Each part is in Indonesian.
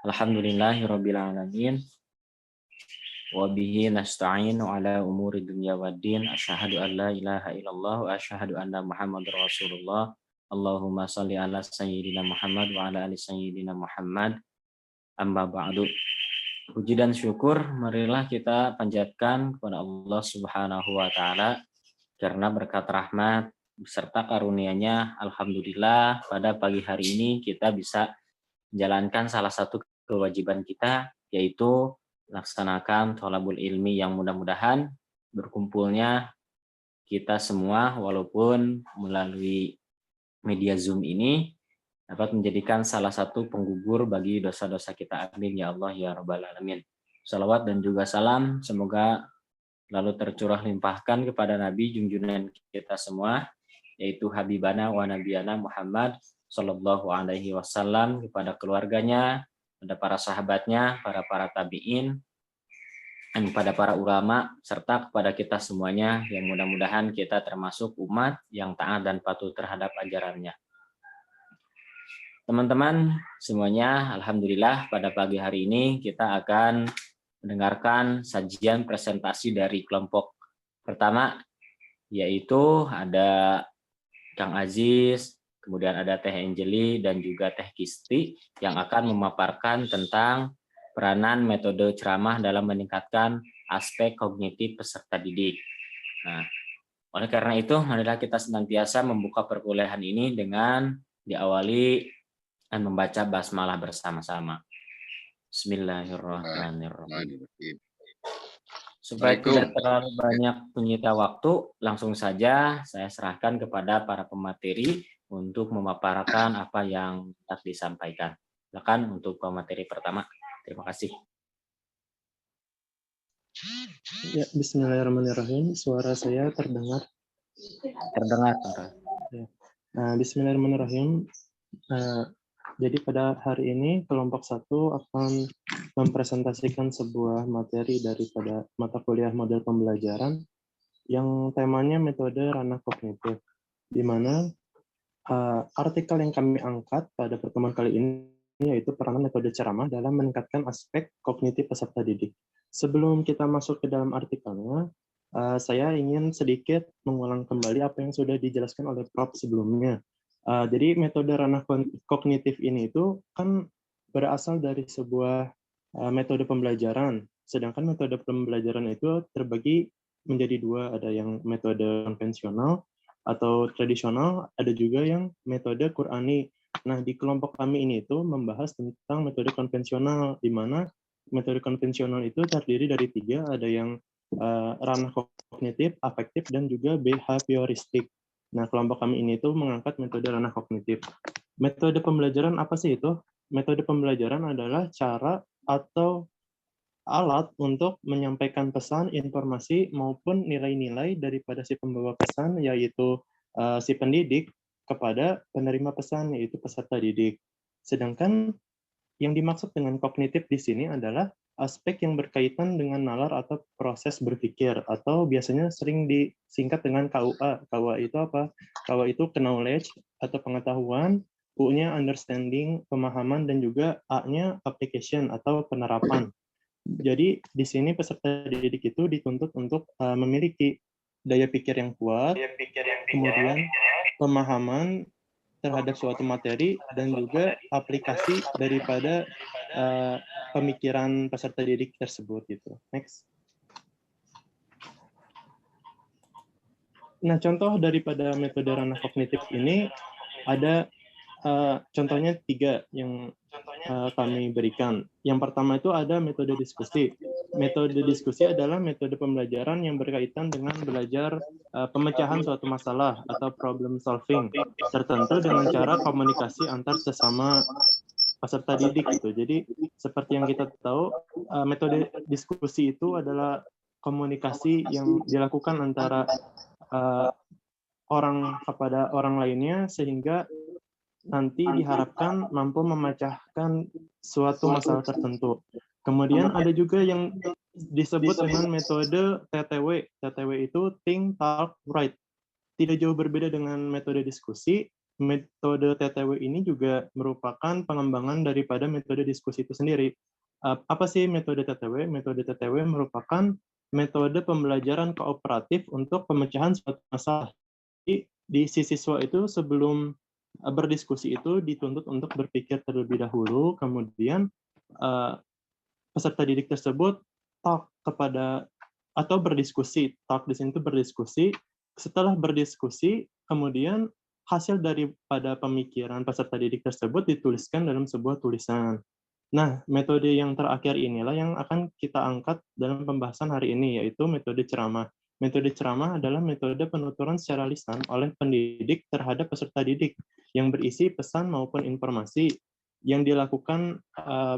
Alhamdulillahirabbil alamin. Wa bihi nasta'inu ala umuri dunya waddin. Asyhadu an la ilaha illallah wa asyhadu anna Muhammadar Rasulullah. Allahumma shalli ala sayyidina Muhammad wa ala ali sayyidina Muhammad. Amma ba'du. Puji dan syukur marilah kita panjatkan kepada Allah Subhanahu wa taala karena berkat rahmat beserta karunia-Nya, alhamdulillah pada pagi hari ini kita bisa menjalankan salah satu kewajiban kita, yaitu laksanakan thalabul ilmi, yang mudah-mudahan berkumpulnya kita semua walaupun melalui media Zoom ini dapat menjadikan salah satu penggugur bagi dosa-dosa kita. Amin ya Allah ya rabbal alamin. Salawat dan juga salam semoga lalu tercurah limpahkan kepada Nabi junjungan kita semua, yaitu Habibana wa Nabiyana Muhammad Sallallahu Alaihi Wasallam, kepada keluarganya, kepada para sahabatnya, para tabiin, dan kepada para ulama, serta kepada kita semuanya, yang mudah-mudahan kita termasuk umat yang taat dan patuh terhadap ajarannya. Teman-teman semuanya, alhamdulillah pada pagi hari ini kita akan mendengarkan sajian presentasi dari kelompok pertama, yaitu ada Kang Aziz, kemudian ada Teh Angeli dan juga Teh Kisti yang akan memaparkan tentang peranan metode ceramah dalam meningkatkan aspek kognitif peserta didik. Nah, oleh karena itu, marilah kita senantiasa membuka perkuliahan ini dengan diawali dan membaca basmalah bersama-sama. Bismillahirrahmanirrahim. Supaya tidak terlalu banyak menyita waktu, langsung saja saya serahkan kepada para pemateri untuk memaparkan apa yang hendak disampaikan. Silakan untuk pemateri pertama. Terima kasih. Ya, bismillahirrahmanirrahim. Suara saya terdengar? Terdengar. Ya. Bismillahirrahmanirrahim. Jadi pada hari ini kelompok 1 akan mempresentasikan sebuah materi daripada mata kuliah model pembelajaran yang temanya metode ranah kognitif, di mana artikel yang kami angkat pada pertemuan kali ini yaitu peranan metode ceramah dalam meningkatkan aspek kognitif peserta didik. Sebelum kita masuk ke dalam artikelnya, saya ingin sedikit mengulang kembali apa yang sudah dijelaskan oleh Prof sebelumnya. Jadi metode ranah kognitif ini itu kan berasal dari sebuah metode pembelajaran, sedangkan metode pembelajaran itu terbagi menjadi dua, ada yang metode konvensional atau tradisional, ada juga yang metode Qur'ani. Nah, di kelompok kami ini itu membahas tentang metode konvensional, di mana metode konvensional itu terdiri dari 3, ada yang ranah kognitif, afektif, dan juga behavioristik. Nah, kelompok kami ini tuh mengangkat metode ranah kognitif. Metode pembelajaran apa sih itu? Metode pembelajaran adalah cara atau alat untuk menyampaikan pesan, informasi, maupun nilai-nilai daripada si pembawa pesan, yaitu si pendidik, kepada penerima pesan, yaitu peserta didik. Sedangkan yang dimaksud dengan kognitif di sini adalah aspek yang berkaitan dengan nalar atau proses berpikir, atau biasanya sering disingkat dengan KUA. KUA itu apa? KUA itu knowledge atau pengetahuan, U-nya understanding, pemahaman, dan juga A-nya application atau penerapan. Jadi di sini peserta didik itu dituntut untuk memiliki daya pikir yang kuat, kemudian pemahaman terhadap suatu materi, dan juga aplikasi daripada pemikiran peserta didik tersebut gitu. Next. Nah, contoh daripada metode ranah kognitif ini ada contohnya 3 yang kami berikan. Yang pertama itu ada metode diskusi. Metode diskusi adalah metode pembelajaran yang berkaitan dengan belajar pemecahan suatu masalah atau problem solving tertentu dengan cara komunikasi antar sesama peserta didik gitu. Jadi seperti yang kita tahu, metode diskusi itu adalah komunikasi yang dilakukan antara orang kepada orang lainnya, sehingga nanti diharapkan mampu memecahkan suatu masalah tertentu. Kemudian ada juga yang disebut dengan metode TTW. TTW itu think, talk, write. Tidak jauh berbeda dengan metode diskusi, metode TTW ini juga merupakan pengembangan daripada metode diskusi itu sendiri. Apa sih metode TTW? Metode TTW merupakan metode pembelajaran kooperatif untuk pemecahan suatu masalah. Di si siswa itu sebelum berdiskusi itu dituntut untuk berpikir terlebih dahulu, kemudian eh, peserta didik tersebut talk kepada atau berdiskusi. Talk di sini itu berdiskusi. Setelah berdiskusi, kemudian hasil daripada pemikiran peserta didik tersebut dituliskan dalam sebuah tulisan. Nah, metode yang terakhir inilah yang akan kita angkat dalam pembahasan hari ini, yaitu metode ceramah. Metode ceramah adalah metode penuturan secara lisan oleh pendidik terhadap peserta didik yang berisi pesan maupun informasi yang dilakukan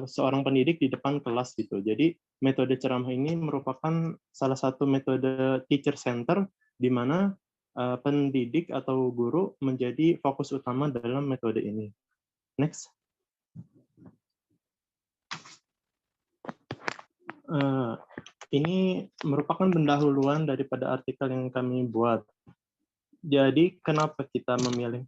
seorang pendidik di depan kelas gitu. Jadi metode ceramah ini merupakan salah satu metode teacher center di mana pendidik atau guru menjadi fokus utama dalam metode ini. Next. Ini merupakan pendahuluan daripada artikel yang kami buat. Jadi kenapa kita memilih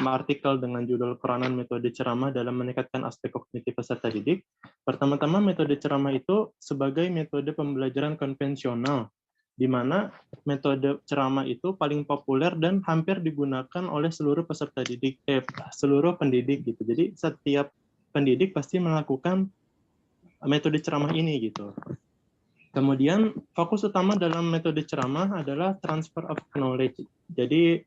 artikel dengan judul Peranan Metode Ceramah dalam Meningkatkan Aspek Kognitif Peserta Didik? Pertama-tama metode ceramah itu sebagai metode pembelajaran konvensional, di mana metode ceramah itu paling populer dan hampir digunakan oleh seluruh peserta didik, seluruh pendidik gitu. Jadi setiap pendidik pasti melakukan metode ceramah ini gitu. Kemudian fokus utama dalam metode ceramah adalah transfer of knowledge. Jadi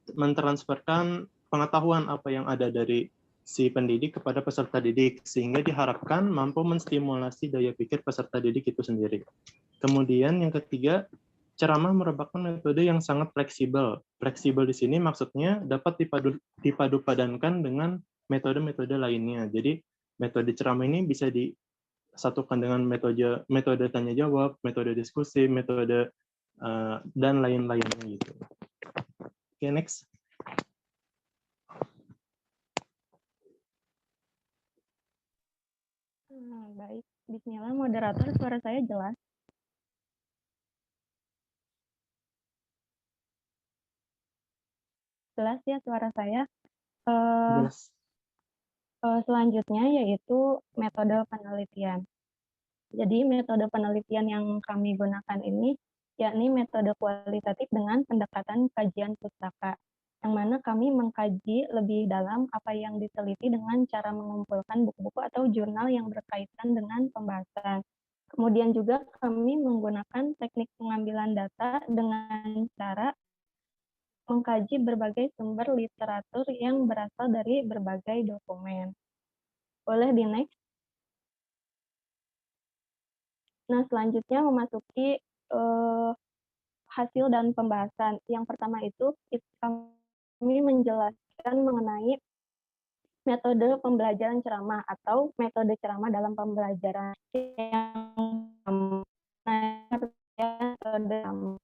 mentransferkan pengetahuan apa yang ada dari si pendidik kepada peserta didik sehingga diharapkan mampu menstimulasi daya pikir peserta didik itu sendiri. Kemudian yang ketiga, ceramah merupakan metode yang sangat fleksibel. Fleksibel di sini maksudnya dapat dipadupadankan dengan metode-metode lainnya. Jadi metode ceramah ini bisa disatukan dengan metode tanya jawab, metode diskusi, metode dan lain-lainnya gitu. Oke, next. Baik, bismillah moderator, suara saya jelas. Jelas ya suara saya. Jelas. Selanjutnya yaitu metode penelitian. Jadi metode penelitian yang kami gunakan ini yakni metode kualitatif dengan pendekatan kajian pustaka, yang mana kami mengkaji lebih dalam apa yang diteliti dengan cara mengumpulkan buku-buku atau jurnal yang berkaitan dengan pembahasan. Kemudian juga kami menggunakan teknik pengambilan data dengan cara mengkaji berbagai sumber literatur yang berasal dari berbagai dokumen. Boleh di next? Nah, selanjutnya memasuki hasil dan pembahasan. Yang pertama itu kami menjelaskan mengenai metode pembelajaran ceramah atau metode ceramah dalam pembelajaran yang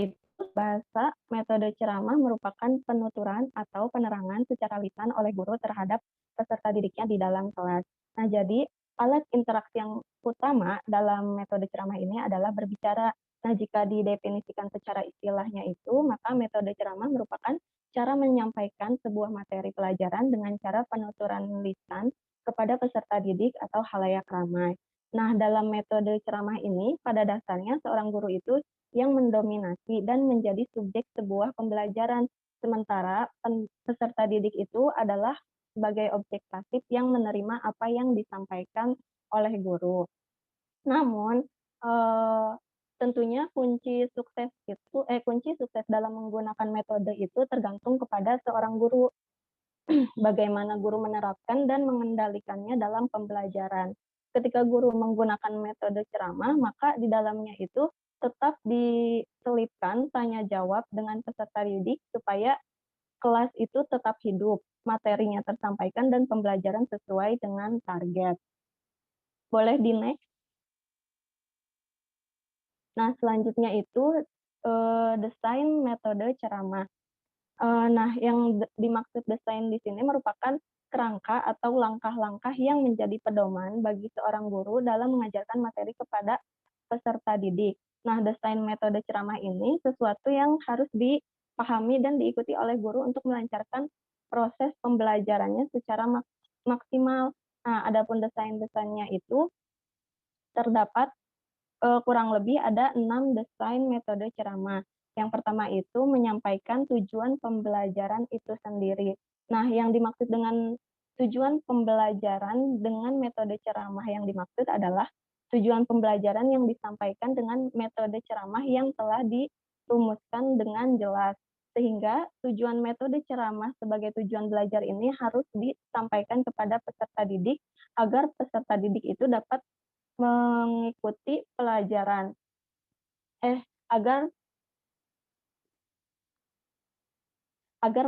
itu bahasa metode ceramah merupakan penuturan atau penerangan secara lisan oleh guru terhadap peserta didiknya di dalam kelas. Nah, jadi alat interaksi yang utama dalam metode ceramah ini adalah berbicara. Nah, jika didefinisikan secara istilahnya itu, maka metode ceramah merupakan cara menyampaikan sebuah materi pelajaran dengan cara penuturan lisan kepada peserta didik atau khalayak ramai. Nah, dalam metode ceramah ini, pada dasarnya seorang guru itu yang mendominasi dan menjadi subjek sebuah pembelajaran, sementara peserta didik itu adalah sebagai objek pasif yang menerima apa yang disampaikan oleh guru. Namun, tentunya kunci sukses dalam menggunakan metode itu tergantung kepada seorang guru, bagaimana guru menerapkan dan mengendalikannya dalam pembelajaran. Ketika guru menggunakan metode ceramah, maka di dalamnya itu tetap diselipkan tanya jawab dengan peserta didik supaya kelas itu tetap hidup, materinya tersampaikan, dan pembelajaran sesuai dengan target. Boleh di next? Nah, selanjutnya itu desain metode ceramah. Nah, yang dimaksud desain di sini merupakan kerangka atau langkah-langkah yang menjadi pedoman bagi seorang guru dalam mengajarkan materi kepada peserta didik. Nah, desain metode ceramah ini sesuatu yang harus dipahami dan diikuti oleh guru untuk melancarkan proses pembelajarannya secara maksimal. Nah, adapun desain-desainnya itu terdapat kurang lebih ada 6 desain metode ceramah. Yang pertama itu menyampaikan tujuan pembelajaran itu sendiri. Nah, yang dimaksud dengan tujuan pembelajaran dengan metode ceramah yang dimaksud adalah tujuan pembelajaran yang disampaikan dengan metode ceramah yang telah dirumuskan dengan jelas. Sehingga tujuan metode ceramah sebagai tujuan belajar ini harus disampaikan kepada peserta didik agar peserta didik itu dapat mengikuti pelajaran. Agar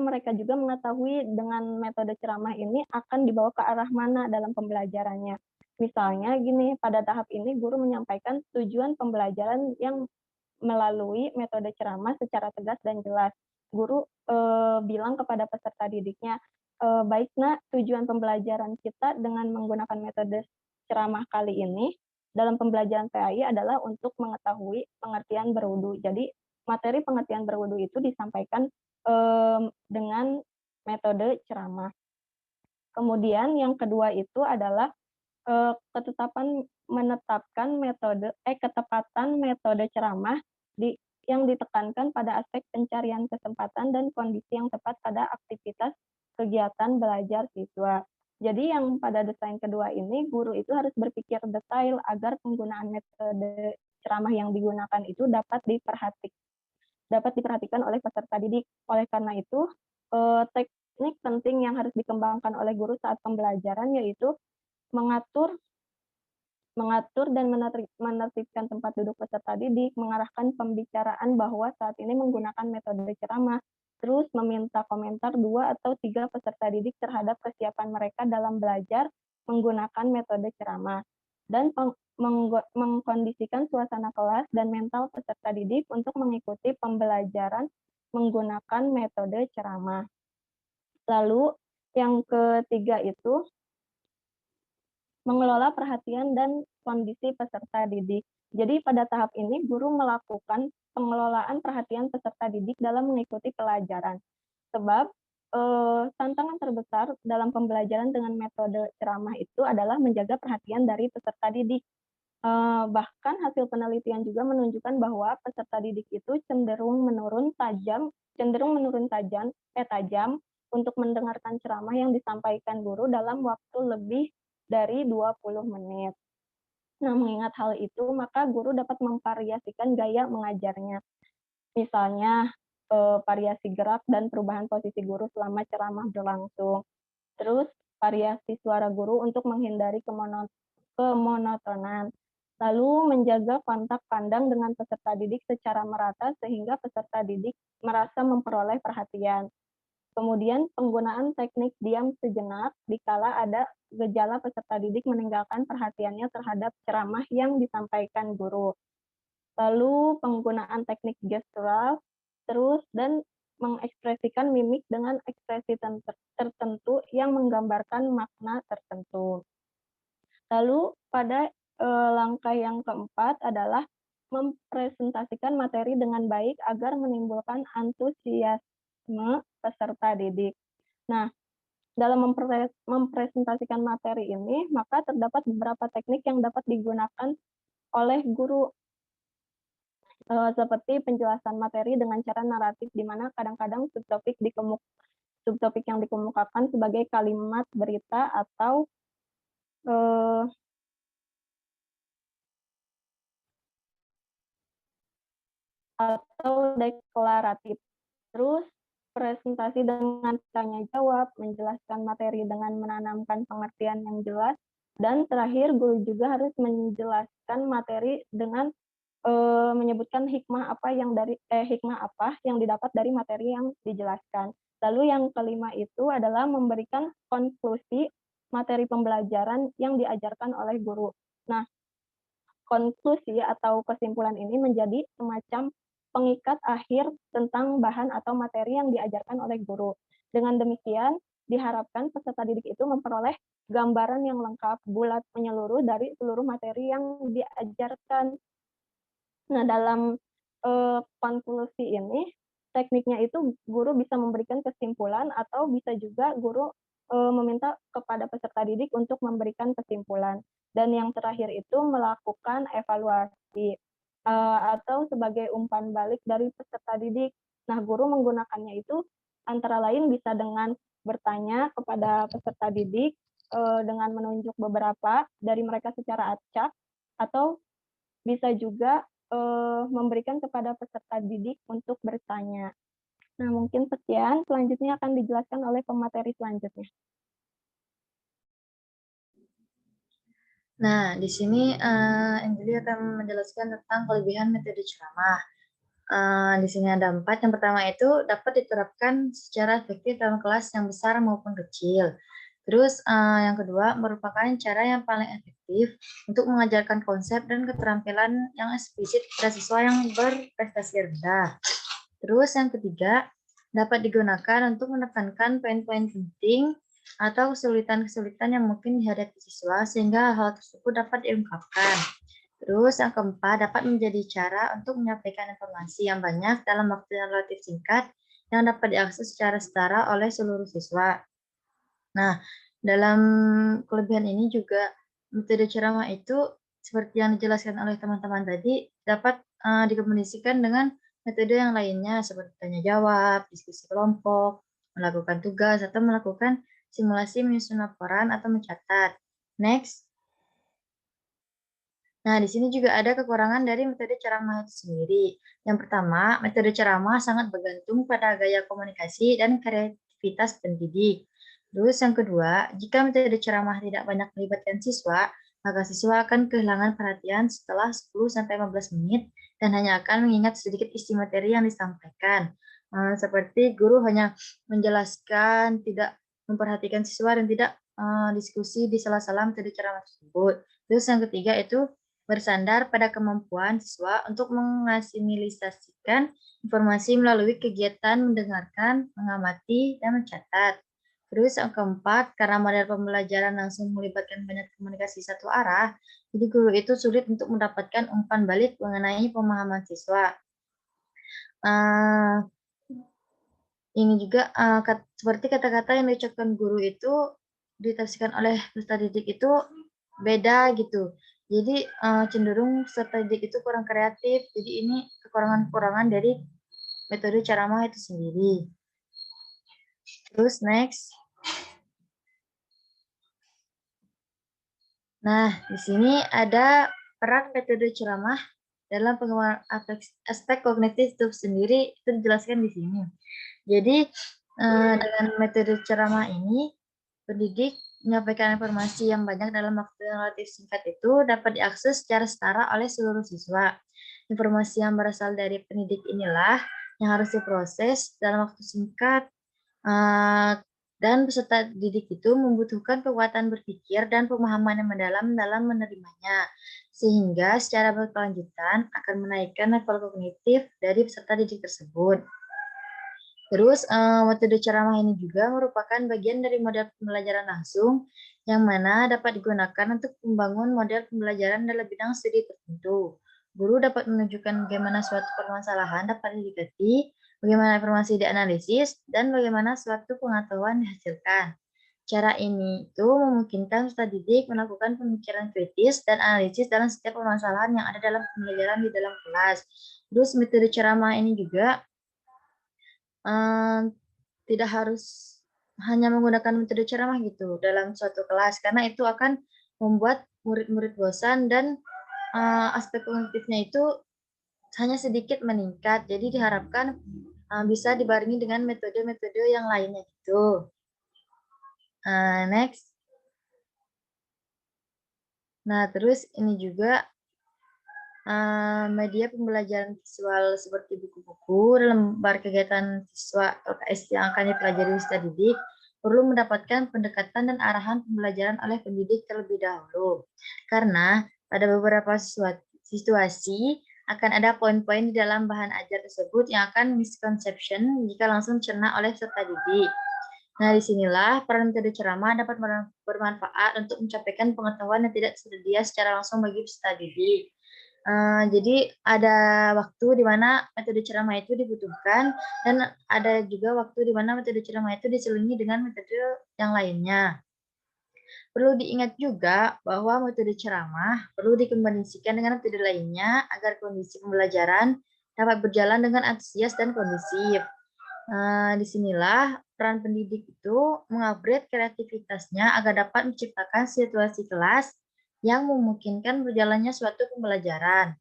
mereka juga mengetahui dengan metode ceramah ini akan dibawa ke arah mana dalam pembelajarannya. Misalnya gini, pada tahap ini guru menyampaikan tujuan pembelajaran yang melalui metode ceramah secara tegas dan jelas. Guru bilang kepada peserta didiknya, baik nak, tujuan pembelajaran kita dengan menggunakan metode ceramah kali ini dalam pembelajaran PAI adalah untuk mengetahui pengertian berwudu. Jadi materi pengertian berwudu itu disampaikan dengan metode ceramah. Kemudian yang kedua itu adalah ketepatan metode ceramah yang ditekankan pada aspek pencarian kesempatan dan kondisi yang tepat pada aktivitas kegiatan belajar siswa. Jadi yang pada desain kedua ini, guru itu harus berpikir detail agar penggunaan metode ceramah yang digunakan itu dapat diperhatikan oleh peserta didik. Oleh karena itu, teknik penting yang harus dikembangkan oleh guru saat pembelajaran yaitu mengatur dan menertibkan tempat duduk peserta didik, mengarahkan pembicaraan bahwa saat ini menggunakan metode ceramah, terus meminta komentar 2 atau 3 peserta didik terhadap kesiapan mereka dalam belajar menggunakan metode ceramah, dan mengkondisikan suasana kelas dan mental peserta didik untuk mengikuti pembelajaran menggunakan metode ceramah. Lalu yang ketiga itu mengelola perhatian dan kondisi peserta didik. Jadi pada tahap ini guru melakukan pengelolaan perhatian peserta didik dalam mengikuti pelajaran. Sebab tantangan terbesar dalam pembelajaran dengan metode ceramah itu adalah menjaga perhatian dari peserta didik. Bahkan hasil penelitian juga menunjukkan bahwa peserta didik itu cenderung menurun tajam untuk mendengarkan ceramah yang disampaikan guru dalam waktu lebih dari 20 menit. Nah, mengingat hal itu, maka guru dapat memvariasikan gaya mengajarnya. Misalnya, variasi gerak dan perubahan posisi guru selama ceramah berlangsung. Terus, variasi suara guru untuk menghindari kemonotonan. Lalu, menjaga kontak pandang dengan peserta didik secara merata sehingga peserta didik merasa memperoleh perhatian. Kemudian penggunaan teknik diam sejenak dikala ada gejala peserta didik meninggalkan perhatiannya terhadap ceramah yang disampaikan guru. Lalu penggunaan teknik gestural, terus dan mengekspresikan mimik dengan ekspresi tertentu yang menggambarkan makna tertentu. Lalu pada langkah yang keempat adalah mempresentasikan materi dengan baik agar menimbulkan antusiasme peserta didik. Nah, dalam mempresentasikan materi ini, maka terdapat beberapa teknik yang dapat digunakan oleh guru, seperti penjelasan materi dengan cara naratif, di mana kadang-kadang subtopik yang dikemukakan sebagai kalimat berita atau deklaratif. Terus presentasi dengan tanya jawab, menjelaskan materi dengan menanamkan pengertian yang jelas, dan terakhir guru juga harus menjelaskan materi dengan menyebutkan hikmah apa yang didapat dari materi yang dijelaskan. Lalu yang kelima itu adalah memberikan konklusi materi pembelajaran yang diajarkan oleh guru. Nah, konklusi atau kesimpulan ini menjadi semacam pengikat akhir tentang bahan atau materi yang diajarkan oleh guru. Dengan demikian, diharapkan peserta didik itu memperoleh gambaran yang lengkap, bulat, menyeluruh dari seluruh materi yang diajarkan. Nah, dalam konklusi ini, tekniknya itu guru bisa memberikan kesimpulan atau bisa juga guru meminta kepada peserta didik untuk memberikan kesimpulan. Dan yang terakhir itu melakukan evaluasi atau sebagai umpan balik dari peserta didik. Nah, guru menggunakannya itu antara lain bisa dengan bertanya kepada peserta didik dengan menunjuk beberapa dari mereka secara acak, atau bisa juga memberikan kepada peserta didik untuk bertanya. Nah, mungkin sekian. Selanjutnya akan dijelaskan oleh pemateri selanjutnya. Nah, di sini Anjali akan menjelaskan tentang kelebihan metode ceramah. Di sini ada 4. Yang pertama itu dapat diterapkan secara efektif dalam kelas yang besar maupun kecil. Terus yang kedua merupakan cara yang paling efektif untuk mengajarkan konsep dan keterampilan yang eksplisit pada siswa yang berprestasi rendah. Terus yang ketiga dapat digunakan untuk menekankan poin-poin penting atau kesulitan-kesulitan yang mungkin dihadapi siswa sehingga hal tersebut dapat diungkapkan. Terus yang keempat dapat menjadi cara untuk menyampaikan informasi yang banyak dalam waktu yang relatif singkat yang dapat diakses secara setara oleh seluruh siswa. Nah, dalam kelebihan ini juga metode ceramah itu seperti yang dijelaskan oleh teman-teman tadi dapat dikomunikasikan dengan metode yang lainnya seperti tanya jawab, diskusi kelompok, melakukan tugas atau melakukan simulasi menyusun laporan atau mencatat. Next. Nah, di sini juga ada kekurangan dari metode ceramah itu sendiri. Yang pertama, metode ceramah sangat bergantung pada gaya komunikasi dan kreativitas pendidik. Terus yang kedua, jika metode ceramah tidak banyak melibatkan siswa, maka siswa akan kehilangan perhatian setelah 10-15 menit dan hanya akan mengingat sedikit isi materi yang disampaikan. Seperti guru hanya menjelaskan, tidak memperhatikan siswa dan tidak diskusi di sela-sela metode ceramah tersebut. Terus yang ketiga itu bersandar pada kemampuan siswa untuk mengasimilisasikan informasi melalui kegiatan mendengarkan, mengamati, dan mencatat. Terus yang keempat, karena model pembelajaran langsung melibatkan banyak komunikasi satu arah, jadi guru itu sulit untuk mendapatkan umpan balik mengenai pemahaman siswa. Ini juga seperti kata-kata yang diucapkan guru itu ditafsirkan oleh peserta didik itu beda gitu. Jadi cenderung peserta didik itu kurang kreatif. Jadi ini kekurangan-kekurangan dari metode ceramah itu sendiri. Terus next. Nah, di sini ada peran metode ceramah dalam pengembangan aspek kognitif itu sendiri itu dijelaskan di sini. Jadi dengan metode ceramah ini pendidik menyampaikan informasi yang banyak dalam waktu yang relatif singkat itu dapat diakses secara setara oleh seluruh siswa. Informasi yang berasal dari pendidik inilah yang harus diproses dalam waktu singkat dan peserta didik itu membutuhkan kekuatan berpikir dan pemahaman yang mendalam dalam menerimanya, sehingga secara berkelanjutan akan menaikkan level kognitif dari peserta didik tersebut. Terus metode ceramah ini juga merupakan bagian dari model pembelajaran langsung yang mana dapat digunakan untuk membangun model pembelajaran dalam bidang studi tertentu. Guru dapat menunjukkan bagaimana suatu permasalahan dapat didekati, bagaimana informasi dianalisis, dan bagaimana suatu pengetahuan dihasilkan. Cara ini itu memungkinkan peserta didik melakukan pemikiran kritis dan analisis dalam setiap permasalahan yang ada dalam pembelajaran di dalam kelas. Terus metode ceramah ini juga tidak harus hanya menggunakan metode ceramah gitu dalam suatu kelas, karena itu akan membuat murid-murid bosan dan aspek kognitifnya itu hanya sedikit meningkat. Jadi diharapkan bisa dibarengi dengan metode-metode yang lainnya gitu. Next. Nah, terus ini juga media pembelajaran visual seperti buku-buku, lembar kegiatan siswa LKS yang akan dipelajari peserta didik perlu mendapatkan pendekatan dan arahan pembelajaran oleh pendidik terlebih dahulu. Karena pada beberapa situasi akan ada poin-poin di dalam bahan ajar tersebut yang akan misconception jika langsung dicerna oleh peserta didik. Nah, disinilah peran metode ceramah dapat bermanfaat untuk menyampaikan pengetahuan yang tidak tersedia secara langsung bagi peserta didik. Jadi ada waktu di mana metode ceramah itu dibutuhkan dan ada juga waktu di mana metode ceramah itu diselingi dengan metode yang lainnya. Perlu diingat juga bahwa metode ceramah perlu dikombinasikan dengan metode lainnya agar kondisi pembelajaran dapat berjalan dengan antusias dan kondusif. Disinilah peran pendidik itu mengupgrade kreativitasnya agar dapat menciptakan situasi kelas yang memungkinkan berjalannya suatu pembelajaran.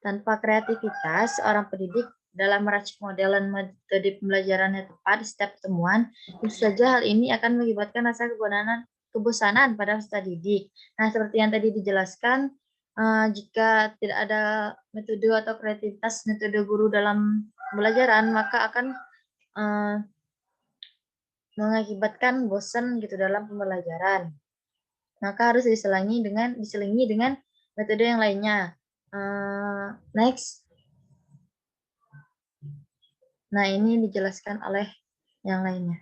Tanpa kreativitas, seorang pendidik dalam meracik model dan metode pembelajaran yang tepat di setiap pertemuan, tentu saja hal ini akan mengakibatkan rasa kebosanan pada peserta didik. Nah, seperti yang tadi dijelaskan, jika tidak ada metode atau kreativitas metode guru dalam pembelajaran, maka akan mengakibatkan bosan gitu dalam pembelajaran. Maka harus diselingi dengan metode yang lainnya. Next. Nah, ini dijelaskan oleh yang lainnya.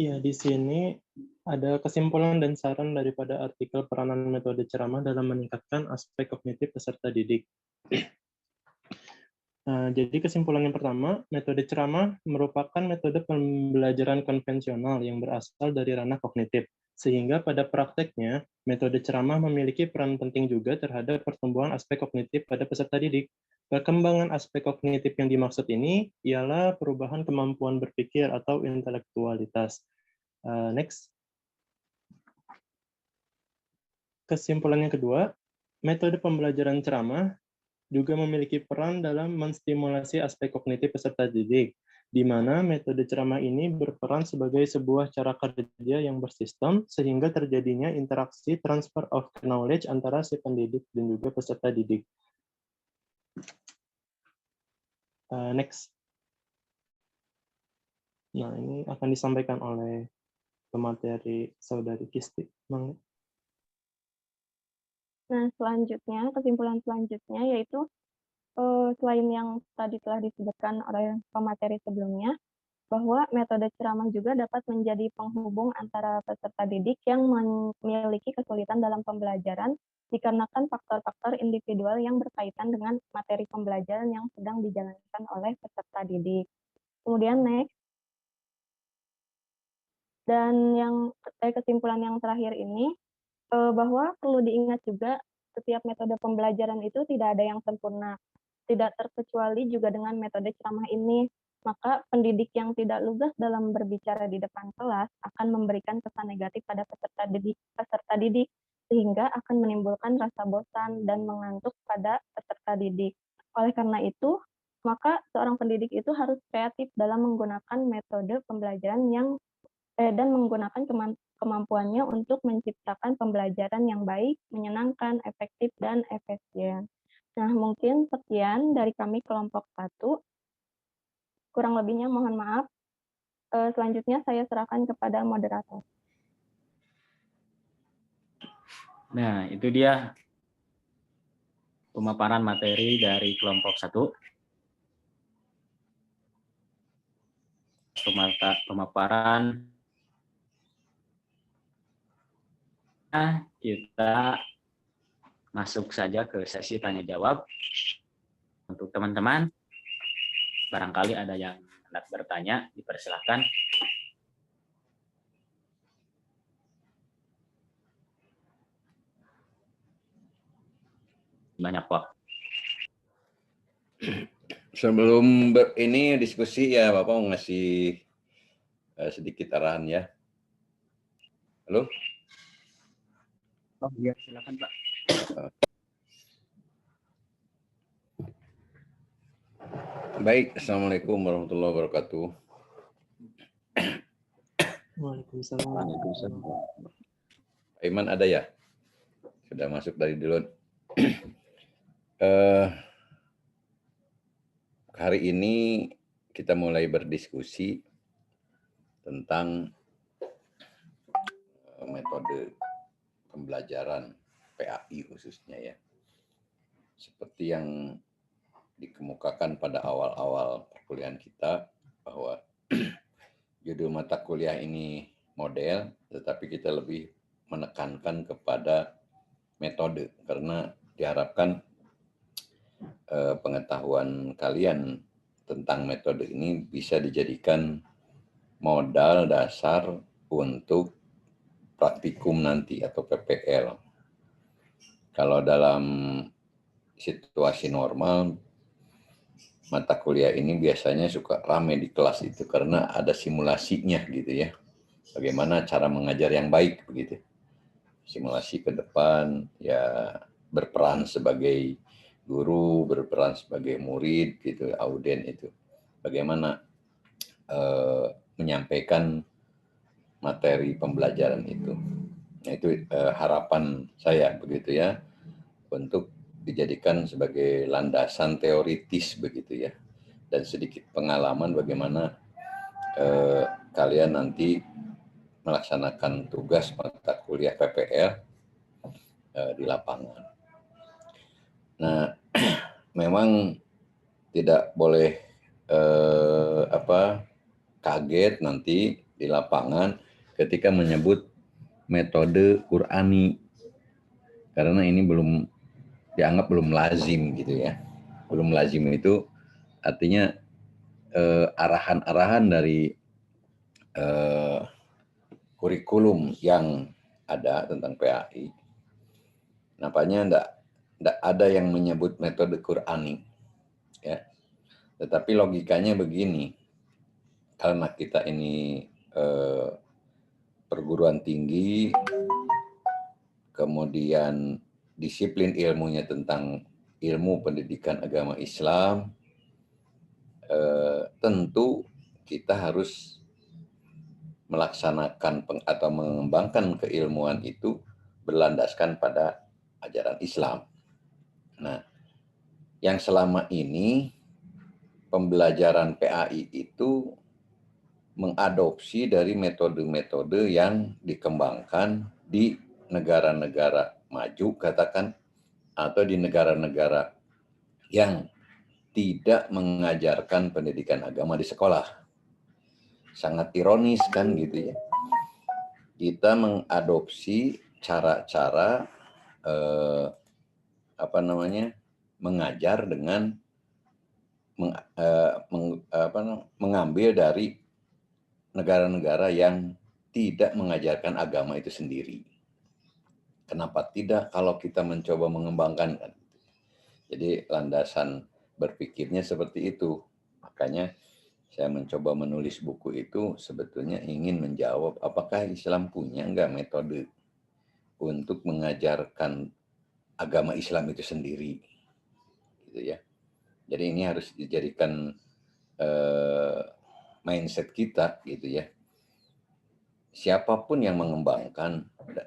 Ya, di sini ada kesimpulan dan saran daripada artikel peranan metode ceramah dalam meningkatkan aspek kognitif peserta didik. Jadi kesimpulan yang pertama, metode ceramah merupakan metode pembelajaran konvensional yang berasal dari ranah kognitif, sehingga pada prakteknya, metode ceramah memiliki peran penting juga terhadap pertumbuhan aspek kognitif pada peserta didik. Perkembangan aspek kognitif yang dimaksud ini ialah perubahan kemampuan berpikir atau intelektualitas. Next. Kesimpulan yang kedua, metode pembelajaran ceramah juga memiliki peran dalam menstimulasi aspek kognitif peserta didik, di mana metode ceramah ini berperan sebagai sebuah cara kerja yang bersistem, sehingga terjadinya interaksi transfer of knowledge antara si pendidik dan juga peserta didik. Next. Nah, ini akan disampaikan oleh pemateri Saudari Kisti. Nah, selanjutnya, kesimpulan selanjutnya yaitu selain yang tadi telah disebutkan oleh pemateri sebelumnya, bahwa metode ceramah juga dapat menjadi penghubung antara peserta didik yang memiliki kesulitan dalam pembelajaran dikarenakan faktor-faktor individual yang berkaitan dengan materi pembelajaran yang sedang dijalankan oleh peserta didik. Kemudian next. Dan yang kesimpulan yang terakhir ini, bahwa perlu diingat juga setiap metode pembelajaran itu tidak ada yang sempurna. Tidak terkecuali juga dengan metode ceramah ini, maka pendidik yang tidak lugas dalam berbicara di depan kelas akan memberikan kesan negatif pada peserta didik, sehingga akan menimbulkan rasa bosan dan mengantuk pada peserta didik. Oleh karena itu, maka seorang pendidik itu harus kreatif dalam menggunakan metode pembelajaran dan menggunakan kemampuannya untuk menciptakan pembelajaran yang baik, menyenangkan, efektif, dan efisien. Nah, mungkin sekian dari kami kelompok 1. Kurang lebihnya mohon maaf. Selanjutnya saya serahkan kepada moderator. Nah, itu dia pemaparan materi dari kelompok 1. Pemaparan kita masuk saja ke sesi tanya jawab. Untuk teman-teman, barangkali ada yang hendak bertanya, dipersilakan. Banyak kok. Sebelum ini diskusi ya, Bapak mau ngasih sedikit arahan ya. Halo? Oh iya, silakan Pak. Baik, Assalamualaikum warahmatullahi wabarakatuh. Waalaikumsalam. Pak Iman ada ya? Sudah masuk dari dulu. Hari ini kita mulai berdiskusi tentang metode pembelajaran PAI khususnya ya. Seperti yang dikemukakan pada awal-awal perkuliahan kita bahwa judul mata kuliah ini model, tetapi kita lebih menekankan kepada metode karena diharapkan pengetahuan kalian tentang metode ini bisa dijadikan modal dasar untuk praktikum nanti atau PPL. Kalau dalam situasi normal, mata kuliah ini biasanya suka rame di kelas itu karena ada simulasinya gitu ya. Bagaimana cara mengajar yang baik begitu. Simulasi ke depan ya berperan sebagai guru, berperan sebagai murid gitu, auden itu. Bagaimana menyampaikan materi pembelajaran itu. Nah, itu harapan saya begitu ya untuk dijadikan sebagai landasan teoritis begitu ya, dan sedikit pengalaman bagaimana kalian nanti melaksanakan tugas mata kuliah PPL di lapangan. Nah, memang tidak boleh kaget nanti di lapangan ketika menyebut metode Qur'ani, karena ini dianggap belum lazim gitu ya. Belum lazim itu artinya arahan-arahan dari kurikulum yang ada tentang PAI. Nampaknya enggak ada yang menyebut metode Qur'ani ya. Tetapi logikanya begini. Karena kita ini perguruan tinggi, kemudian disiplin ilmunya tentang ilmu pendidikan agama Islam, tentu kita harus melaksanakan atau mengembangkan keilmuan itu berlandaskan pada ajaran Islam. Nah, yang selama ini pembelajaran PAI itu mengadopsi dari metode-metode yang dikembangkan di negara-negara maju, katakan, atau di negara-negara yang tidak mengajarkan pendidikan agama di sekolah. Sangat ironis kan gitu ya. Kita mengadopsi cara-cara mengajar dengan mengambil dari negara-negara yang tidak mengajarkan agama itu sendiri. Kenapa tidak kalau kita mencoba mengembangkan? Jadi landasan berpikirnya seperti itu. Makanya saya mencoba menulis buku itu sebetulnya ingin menjawab apakah Islam punya enggak metode untuk mengajarkan agama Islam itu sendiri, gitu ya. Jadi ini harus dijadikan mindset kita, gitu ya. Siapapun yang mengembangkan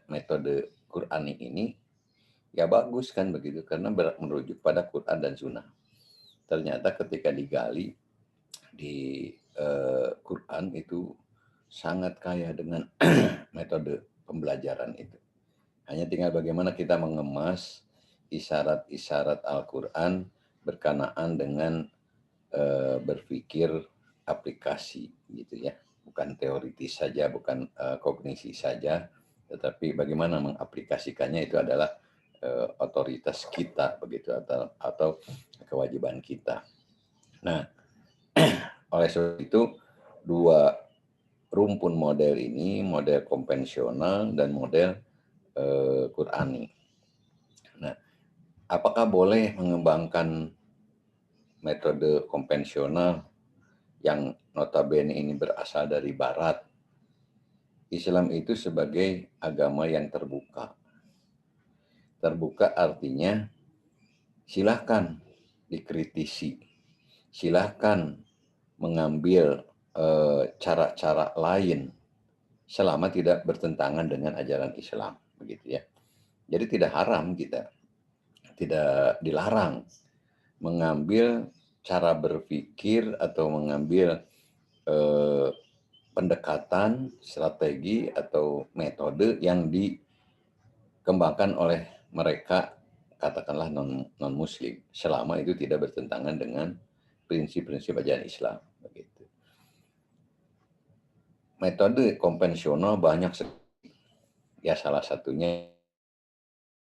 metode Qur'ani ini, ya bagus kan begitu, karena merujuk pada Quran dan Sunnah. Ternyata ketika digali di Quran itu sangat kaya dengan metode pembelajaran itu. Hanya tinggal bagaimana kita mengemas isyarat-isyarat Al-Quran berkenaan dengan berpikir aplikasi gitu ya. Bukan teoritis saja, bukan kognisi saja, tetapi bagaimana mengaplikasikannya itu adalah otoritas kita begitu atau kewajiban kita. Nah, oleh sebab itu dua rumpun model ini, model konvensional dan model Qur'ani. Nah, apakah boleh mengembangkan metode konvensional yang notabene ini berasal dari Barat? Islam itu sebagai agama yang terbuka. Terbuka artinya silahkan dikritisi, silahkan mengambil cara-cara lain selama tidak bertentangan dengan ajaran Islam, begitu ya. Jadi tidak haram kita, tidak dilarang mengambil cara berpikir atau mengambil pendekatan, strategi atau metode yang dikembangkan oleh mereka katakanlah non muslim selama itu tidak bertentangan dengan prinsip-prinsip ajaran Islam begitu. Metode konvensional banyak sekali. Ya salah satunya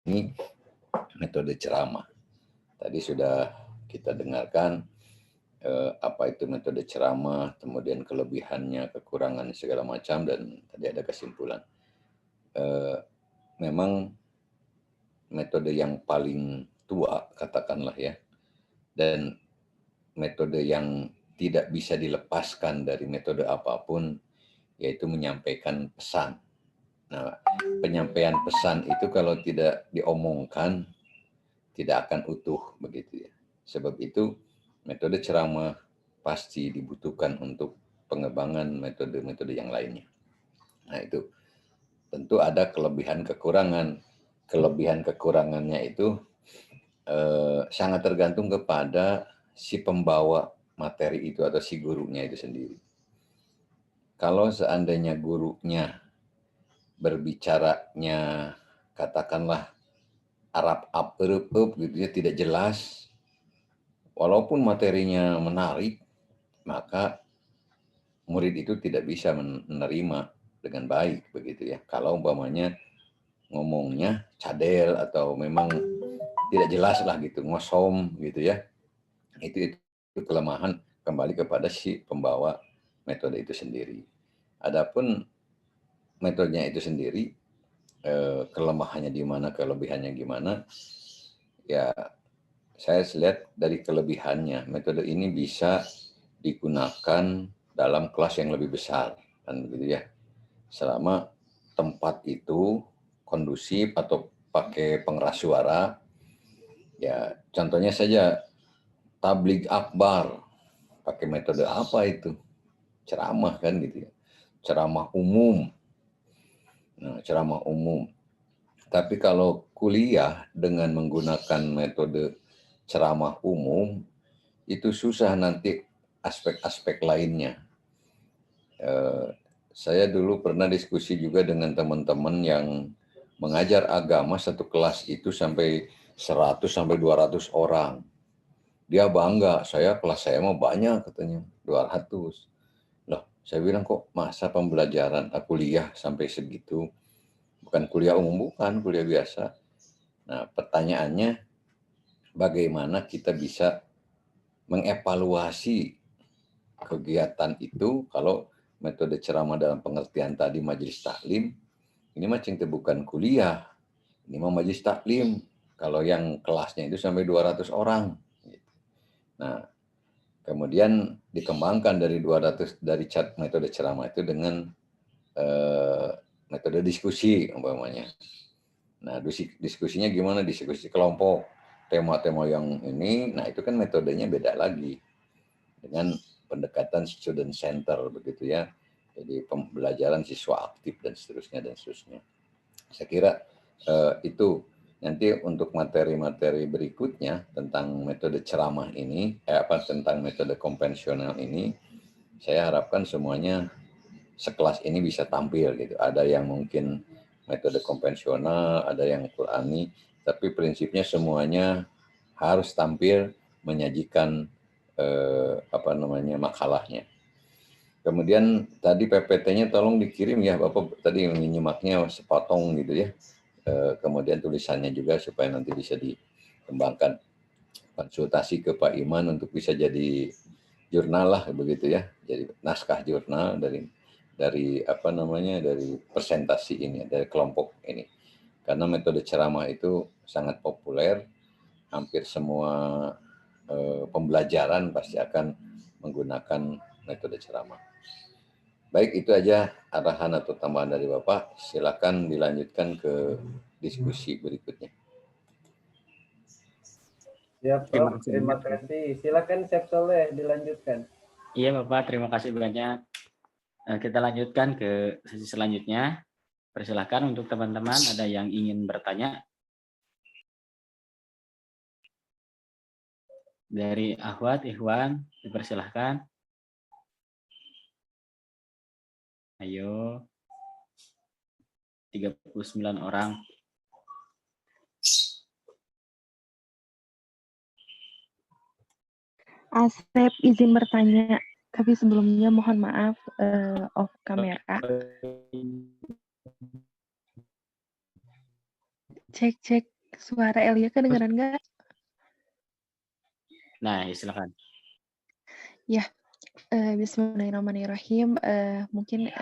ini metode ceramah. Tadi sudah kita dengarkan apa itu metode ceramah, kemudian kelebihannya, kekurangannya segala macam, dan tadi ada kesimpulan. Memang metode yang paling tua katakanlah ya, dan metode yang tidak bisa dilepaskan dari metode apapun, yaitu menyampaikan pesan. Nah, penyampaian pesan itu kalau tidak diomongkan, tidak akan utuh begitu ya. Sebab itu metode ceramah pasti dibutuhkan untuk pengembangan metode-metode yang lainnya. Nah itu tentu ada kelebihan kekurangan. Kelebihan kekurangannya itu sangat tergantung kepada si pembawa materi itu atau si gurunya itu sendiri. Kalau seandainya gurunya berbicaranya katakanlah Arab gitu ya, tidak jelas, walaupun materinya menarik, maka murid itu tidak bisa menerima dengan baik begitu ya. Kalau umpamanya ngomongnya cadel atau memang tidak jelas lah gitu, ngosom gitu ya. Itu kelemahan kembali kepada si pembawa metode itu sendiri. Adapun metodenya itu sendiri, kelemahannya di mana, kelebihannya gimana, ya saya lihat dari kelebihannya. Metode ini bisa digunakan dalam kelas yang lebih besar, kan begitu ya. Selama tempat itu kondusif atau pakai pengeras suara, ya contohnya saja tabligh akbar, pakai metode apa itu? Ceramah kan gitu ya. Ceramah umum. Nah, ceramah umum. Tapi kalau kuliah dengan menggunakan metode ceramah umum, itu susah nanti aspek-aspek lainnya. Saya dulu pernah diskusi juga dengan teman-teman yang mengajar agama, satu kelas itu sampai 100 sampai 200 orang. Dia bangga, kelas saya mau banyak katanya, 200. Loh, saya bilang kok masa pembelajaran kuliah sampai segitu? Bukan kuliah umum, bukan kuliah biasa. Nah, pertanyaannya bagaimana kita bisa mengevaluasi kegiatan itu kalau metode ceramah dalam pengertian tadi majelis taklim, ini macam bukan kuliah, ini mah majelis taklim. Kalau yang kelasnya itu sampai 200 orang. Nah, kemudian dikembangkan dari 200 dari metode ceramah itu dengan metode diskusi umpamanya. Nah, diskusinya gimana? Diskusi kelompok, tema-tema yang ini, nah itu kan metodenya beda lagi dengan pendekatan student center begitu ya. Jadi pembelajaran siswa aktif dan seterusnya dan seterusnya. Saya kira itu nanti untuk materi-materi berikutnya tentang metode ceramah ini, tentang metode konvensional ini, saya harapkan semuanya sekelas ini bisa tampil gitu. Ada yang mungkin metode konvensional, ada yang Qurani, tapi prinsipnya semuanya harus tampil menyajikan makalahnya. Kemudian tadi PPT-nya tolong dikirim ya, Bapak tadi menyimaknya sepotong gitu ya. Kemudian tulisannya juga supaya nanti bisa dikembangkan. Konsultasi ke Pak Iman untuk bisa jadi jurnal lah begitu ya. Jadi naskah jurnal dari dari presentasi ini, dari kelompok ini. Karena metode ceramah itu sangat populer, hampir semua pembelajaran pasti akan menggunakan metode ceramah. Baik, itu aja arahan atau tambahan dari Bapak. Silakan dilanjutkan ke diskusi berikutnya. Ya, Prof. Terima kasih. Silakan Chef Soleh dilanjutkan. Iya, Bapak. Terima kasih banyak. Kita lanjutkan ke sesi selanjutnya. Persilakan untuk teman-teman ada yang ingin bertanya. Dari Ahwat, Ikhwan, dipersilahkan. Ayo. 39 orang. Asep izin bertanya, tapi sebelumnya mohon maaf off kamera. Cek suara Elia kedengeran nggak? Nah, silakan. Ya, Bismillahirrahmanirrahim. Mungkin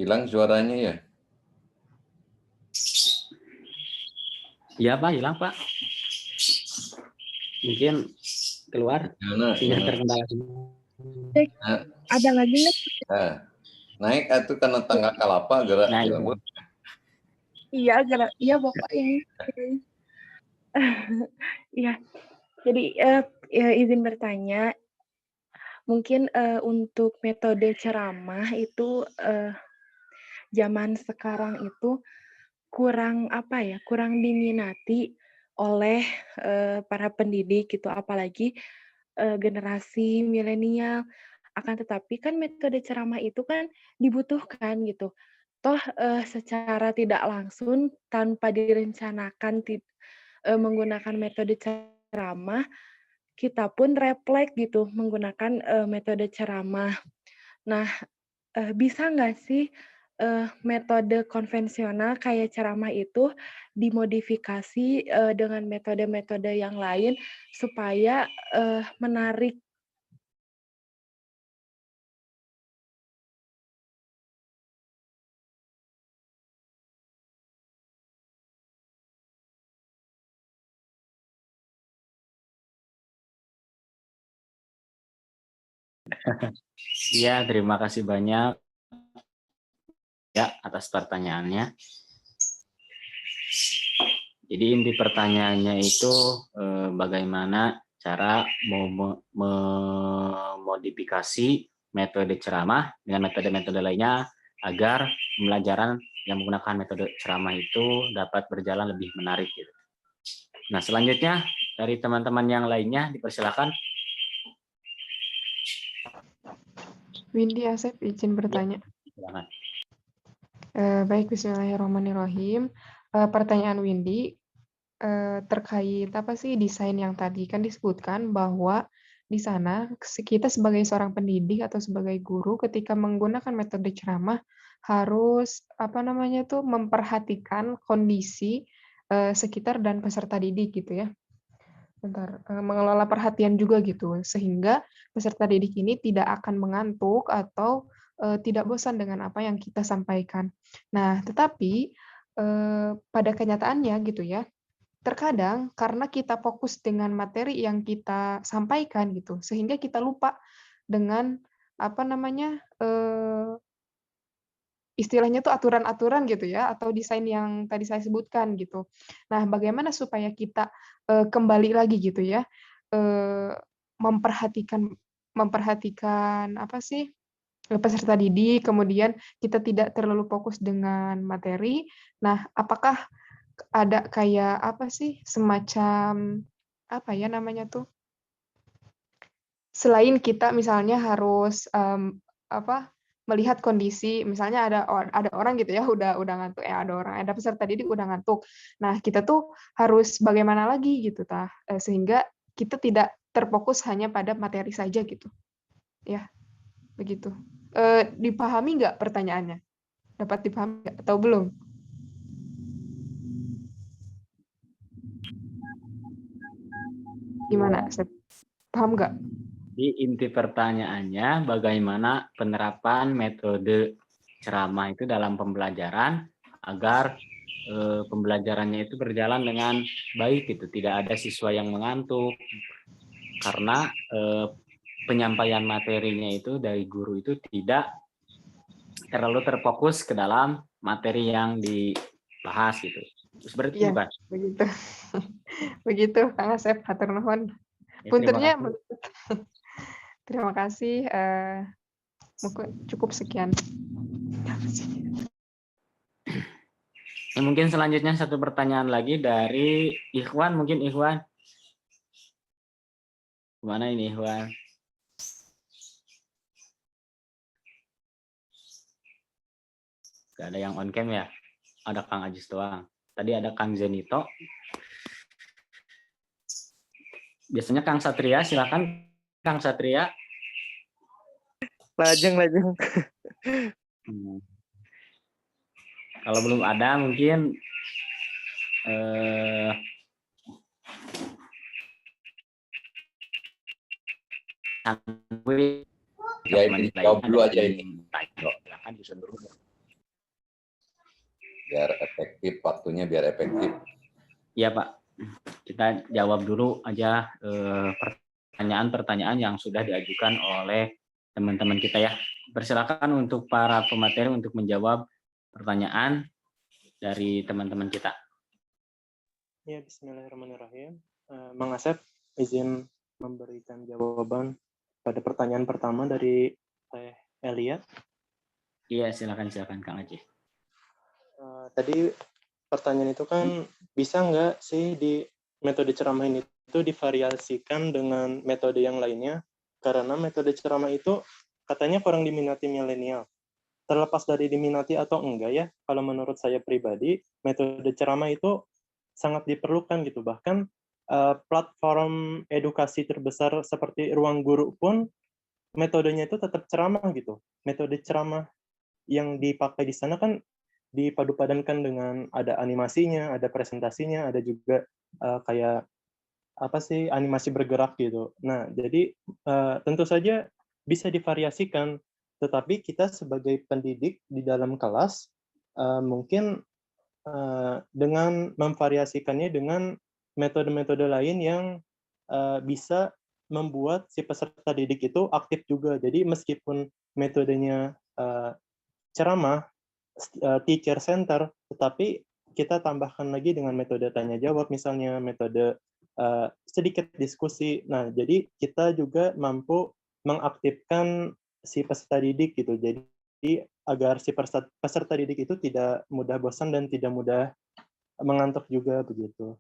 Hilang suaranya ya? Iya Pak, hilang Pak. Mungkin keluar. Sinyal terkendala. ada lagi nggak? Nah, naik itu karena tangga kalapa gerak. Nah, iya Bapak ini. Iya. Jadi izin bertanya, mungkin untuk metode ceramah itu zaman sekarang itu kurang diminati oleh para pendidik gitu, apalagi generasi milenial. Akan tetapi kan metode ceramah itu kan dibutuhkan gitu. Toh secara tidak langsung tanpa direncanakan menggunakan metode ceramah, kita pun refleks gitu menggunakan metode ceramah. Nah, bisa nggak sih metode konvensional kayak ceramah itu dimodifikasi dengan metode-metode yang lain supaya menarik? Iya, terima kasih banyak ya atas pertanyaannya. Jadi inti pertanyaannya itu bagaimana cara memodifikasi metode ceramah dengan metode-metode lainnya agar pembelajaran yang menggunakan metode ceramah itu dapat berjalan lebih menarik gitu. Nah, selanjutnya dari teman-teman yang lainnya dipersilakan. Windy Asep izin bertanya. Silakan. Baik, Bismillahirrahmanirrahim. Pertanyaan Windy terkait apa sih desain yang tadi kan disebutkan bahwa di sana kita sebagai seorang pendidik atau sebagai guru ketika menggunakan metode ceramah harus memperhatikan kondisi sekitar dan peserta didik gitu ya. Mengelola perhatian juga gitu sehingga peserta didik ini tidak akan mengantuk atau tidak bosan dengan apa yang kita sampaikan. Nah, tetapi pada kenyataannya gitu ya, terkadang karena kita fokus dengan materi yang kita sampaikan gitu, sehingga kita lupa dengan istilahnya tuh aturan-aturan gitu ya, atau desain yang tadi saya sebutkan gitu. Nah, bagaimana supaya kita kembali lagi gitu ya, memperhatikan peserta didik, kemudian kita tidak terlalu fokus dengan materi. Nah, apakah ada kayak semacam selain kita misalnya harus melihat kondisi, misalnya ada orang gitu ya udah ngantuk, ada peserta didik udah ngantuk. Nah, kita tuh harus bagaimana lagi gitu sehingga kita tidak terfokus hanya pada materi saja gitu. Ya, begitu. Dipahami nggak pertanyaannya? Dapat dipahami nggak atau belum? Gimana? Paham nggak? Di inti pertanyaannya, bagaimana penerapan metode ceramah itu dalam pembelajaran agar pembelajarannya itu berjalan dengan baik gitu, tidak ada siswa yang mengantuk karena penyampaian materinya itu dari guru itu tidak terlalu terfokus ke dalam materi yang dibahas gitu. Seperti itu, Pak. Begitu. Begitu, Kang Asep, hatur nuhun. Puntennya terima kasih. Cukup sekian. Mungkin selanjutnya satu pertanyaan lagi dari Ikhwan, mungkin Ikhwan. Kemana ini, Wan? Gak ada yang on cam ya? Ada Kang Ajis doang. Tadi ada Kang Zenito. Biasanya Kang Satria, silakan Kang Satria. Lajeng. Kalau belum ada mungkin Ya, jawab dulu aja ini. Silakan disusun dulu. Biar efektif, waktunya biar efektif. Iya Pak, kita jawab dulu aja pertanyaan-pertanyaan yang sudah diajukan oleh teman-teman kita ya. Persilakan untuk para pemateri untuk menjawab pertanyaan dari teman-teman kita. Ya, bismillahirrahmanirrahim. Mang Asep izin memberikan jawaban pada pertanyaan pertama dari Teh Elia. Iya, silakan Kang Aji. Tadi pertanyaan itu kan bisa nggak sih di metode ceramah ini itu divariasikan dengan metode yang lainnya? Karena metode ceramah itu katanya kurang diminati milenial. Terlepas dari diminati atau enggak ya, kalau menurut saya pribadi, metode ceramah itu sangat diperlukan gitu. Bahkan platform edukasi terbesar seperti Ruang Guru pun metodenya itu tetap ceramah gitu. Metode ceramah yang dipakai di sana kan dipadu-padankan dengan ada animasinya, ada presentasinya, ada juga kayak apa sih animasi bergerak gitu. Nah, jadi tentu saja bisa divariasikan, tetapi kita sebagai pendidik di dalam kelas mungkin dengan memvariasikannya dengan metode-metode lain yang bisa membuat si peserta didik itu aktif juga. Jadi meskipun metodenya ceramah, teacher center, tetapi kita tambahkan lagi dengan metode tanya jawab, misalnya metode sedikit diskusi. Nah, jadi kita juga mampu mengaktifkan si peserta didik gitu. Jadi agar si peserta didik itu tidak mudah bosan dan tidak mudah mengantuk juga begitu.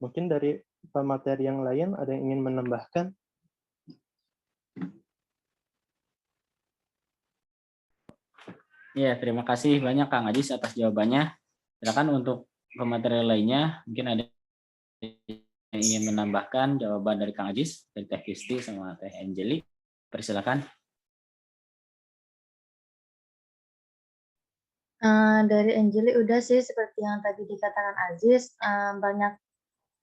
Mungkin dari pemateri yang lain ada yang ingin menambahkan? Ya, terima kasih banyak Kang Ajis atas jawabannya. Silakan untuk pemateri lainnya, mungkin ada yang ingin menambahkan jawaban dari Kang Ajis, dari Teh Kristi sama Teh Angeli. Persilakan. Dari Angeli udah sih seperti yang tadi dikatakan Aziz, banyak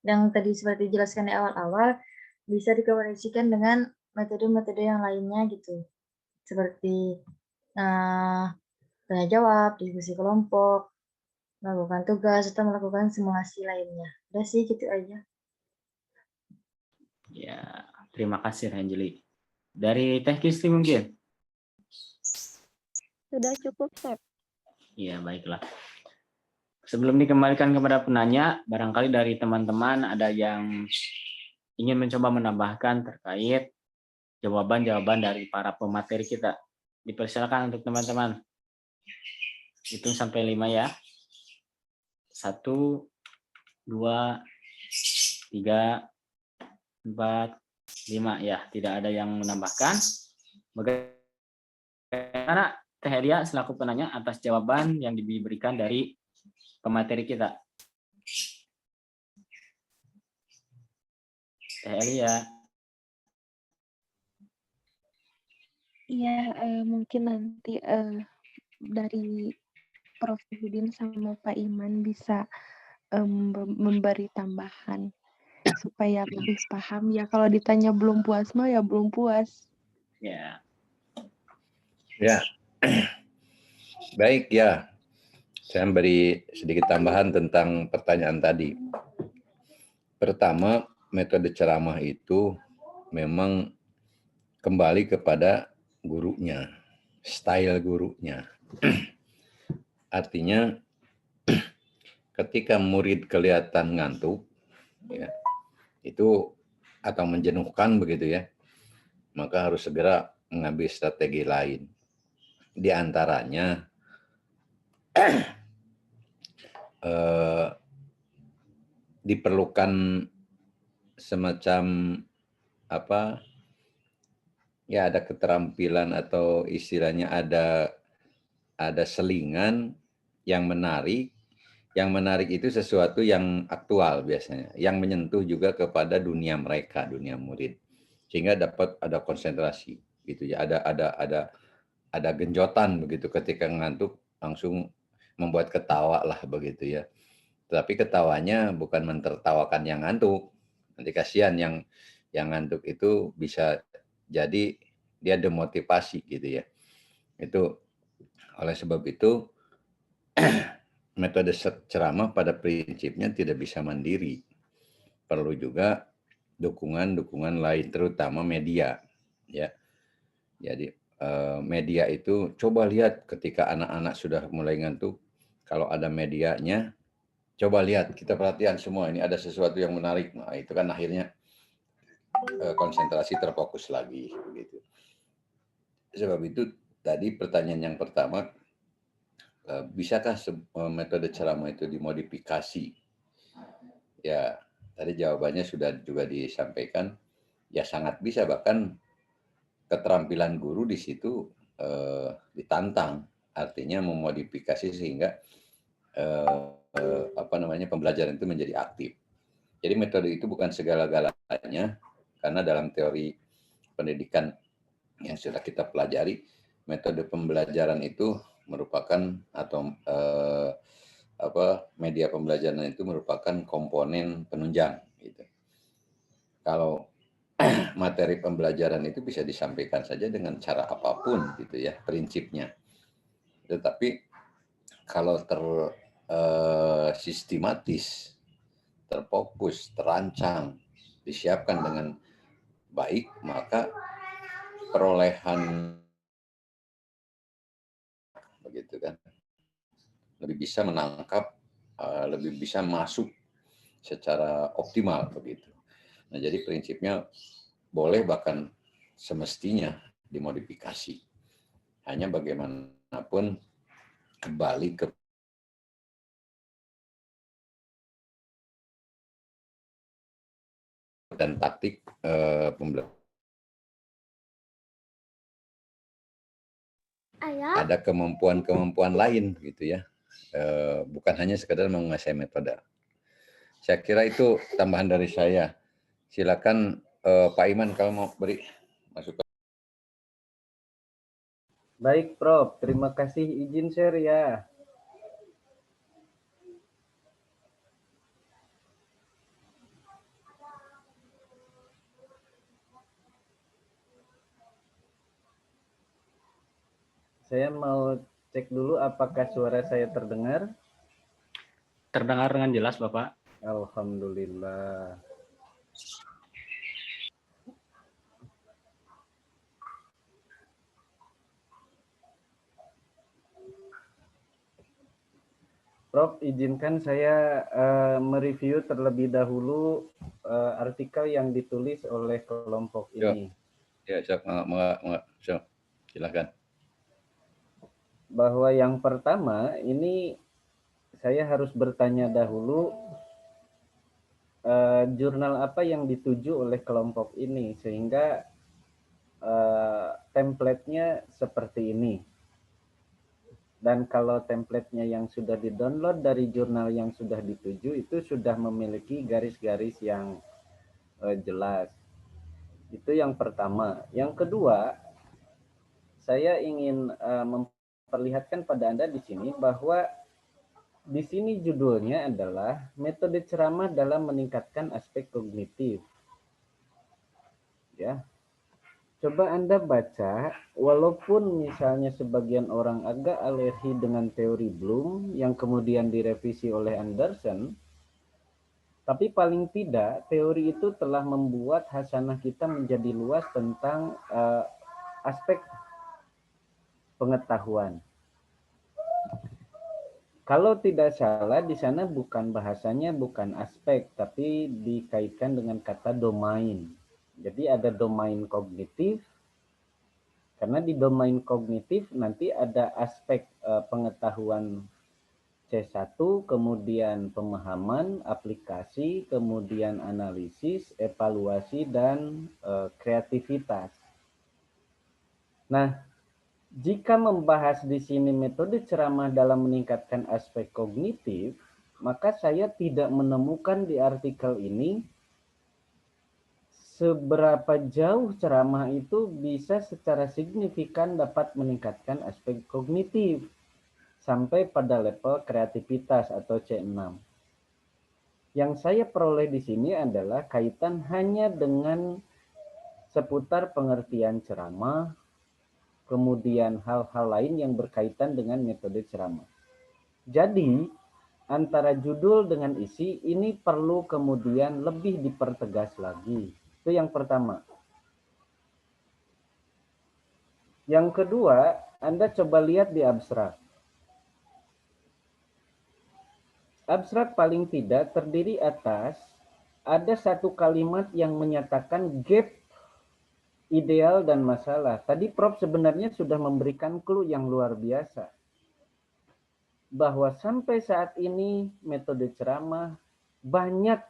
yang tadi seperti dijelaskan di awal-awal bisa dikomunikasikan dengan metode-metode yang lainnya gitu, seperti tanya jawab, diskusi kelompok, melakukan tugas atau melakukan simulasi lainnya. Udah sih gitu aja. Ya, terima kasih Angeli. Dari Teh Kristi mungkin? Sudah cukup, Chef. Iya, baiklah. Sebelum dikembalikan kepada penanya, barangkali dari teman-teman ada yang ingin mencoba menambahkan terkait jawaban-jawaban dari para pemateri kita. Dipersilakan untuk teman-teman. Hitung sampai 5 ya. 1, 2, 3, 4, 5 ya. Tidak ada yang menambahkan. Bagaimana Teh Elia selaku penanya atas jawaban yang diberikan dari pemateri kita? Teh Elia. Iya, mungkin nanti dari Prof. Hudin sama Pak Iman bisa memberi tambahan supaya lebih paham. Ya kalau ditanya belum puas mah ya belum puas. Ya. Ya. Baik ya. Saya beri sedikit tambahan tentang pertanyaan tadi. Pertama, metode ceramah itu memang kembali kepada gurunya, style gurunya. Artinya ketika murid kelihatan ngantuk, ya, itu atau menjenuhkan begitu ya, maka harus segera mengambil strategi lain. Di antaranya diperlukan semacam apa ya ada keterampilan atau istilahnya ada selingan yang menarik. Yang menarik itu sesuatu yang aktual biasanya, yang menyentuh juga kepada dunia mereka, dunia murid, sehingga dapat ada konsentrasi gitu ya, ada genjotan begitu ketika ngantuk langsung membuat ketawa lah begitu ya. Tapi ketawanya bukan mentertawakan yang ngantuk. Nanti kasihan yang ngantuk itu bisa jadi dia demotivasi gitu ya. Itu oleh sebab itu metode ceramah pada prinsipnya tidak bisa mandiri. Perlu juga dukungan-dukungan lain, terutama media. Ya, jadi media itu coba lihat ketika anak-anak sudah mulai ngantuk, kalau ada medianya, coba lihat, kita perhatian semua, ini ada sesuatu yang menarik. Nah, itu kan akhirnya konsentrasi terfokus lagi. Gitu. Sebab itu tadi pertanyaan yang pertama, bisakah metode ceramah itu dimodifikasi? Ya, tadi jawabannya sudah juga disampaikan. Ya sangat bisa, bahkan keterampilan guru di situ ditantang, artinya memodifikasi sehingga pembelajaran itu menjadi aktif. Jadi metode itu bukan segala-galanya, karena dalam teori pendidikan yang sudah kita pelajari, metode pembelajaran itu merupakan atau media pembelajaran itu merupakan komponen penunjang. Gitu. Kalau materi pembelajaran itu bisa disampaikan saja dengan cara apapun, gitu ya, prinsipnya. Tetapi kalau sistematis, terfokus, terancang, disiapkan dengan baik, maka perolehan begitu kan lebih bisa menangkap, lebih bisa masuk secara optimal begitu. Nah, jadi prinsipnya boleh bahkan semestinya dimodifikasi. Hanya bagaimanapun kembali ke dan taktik pembelajaran. Ada kemampuan-kemampuan lain gitu ya, bukan hanya sekedar menguasai metode. Saya kira itu tambahan dari saya. Silakan Pak Iman kalau mau beri masukan. Baik, Prof. Terima kasih izin share ya. Saya mau cek dulu apakah suara saya terdengar. Terdengar dengan jelas, Bapak. Alhamdulillah. Prof, izinkan saya mereview terlebih dahulu artikel yang ditulis oleh kelompok ini. Ya, silakan. Bahwa yang pertama, ini saya harus bertanya dahulu jurnal apa yang dituju oleh kelompok ini, sehingga template-nya seperti ini. Dan kalau template-nya yang sudah di-download dari jurnal yang sudah dituju, itu sudah memiliki garis-garis yang jelas. Itu yang pertama. Yang kedua, saya ingin memperlihatkan pada Anda di sini bahwa di sini judulnya adalah metode ceramah dalam meningkatkan aspek kognitif. Ya. Coba Anda baca, walaupun misalnya sebagian orang agak alergi dengan teori Bloom yang kemudian direvisi oleh Anderson, tapi paling tidak teori itu telah membuat hasanah kita menjadi luas tentang aspek pengetahuan. Kalau tidak salah di sana bukan bahasanya bukan aspek, tapi dikaitkan dengan kata domain. Jadi ada domain kognitif, karena di domain kognitif nanti ada aspek pengetahuan C1, kemudian pemahaman, aplikasi, kemudian analisis, evaluasi, dan kreativitas. Nah, jika membahas di sini metode ceramah dalam meningkatkan aspek kognitif, maka saya tidak menemukan di artikel ini seberapa jauh ceramah itu bisa secara signifikan dapat meningkatkan aspek kognitif sampai pada level kreativitas atau C6. Yang saya peroleh di sini adalah kaitan hanya dengan seputar pengertian ceramah, kemudian hal-hal lain yang berkaitan dengan metode ceramah. Jadi, antara judul dengan isi ini perlu kemudian lebih dipertegas lagi. Itu yang pertama. Yang kedua, Anda coba lihat di abstrak. Abstrak paling tidak terdiri atas ada satu kalimat yang menyatakan gap ideal dan masalah. Tadi Prof sebenarnya sudah memberikan clue yang luar biasa. Bahwa sampai saat ini metode ceramah banyak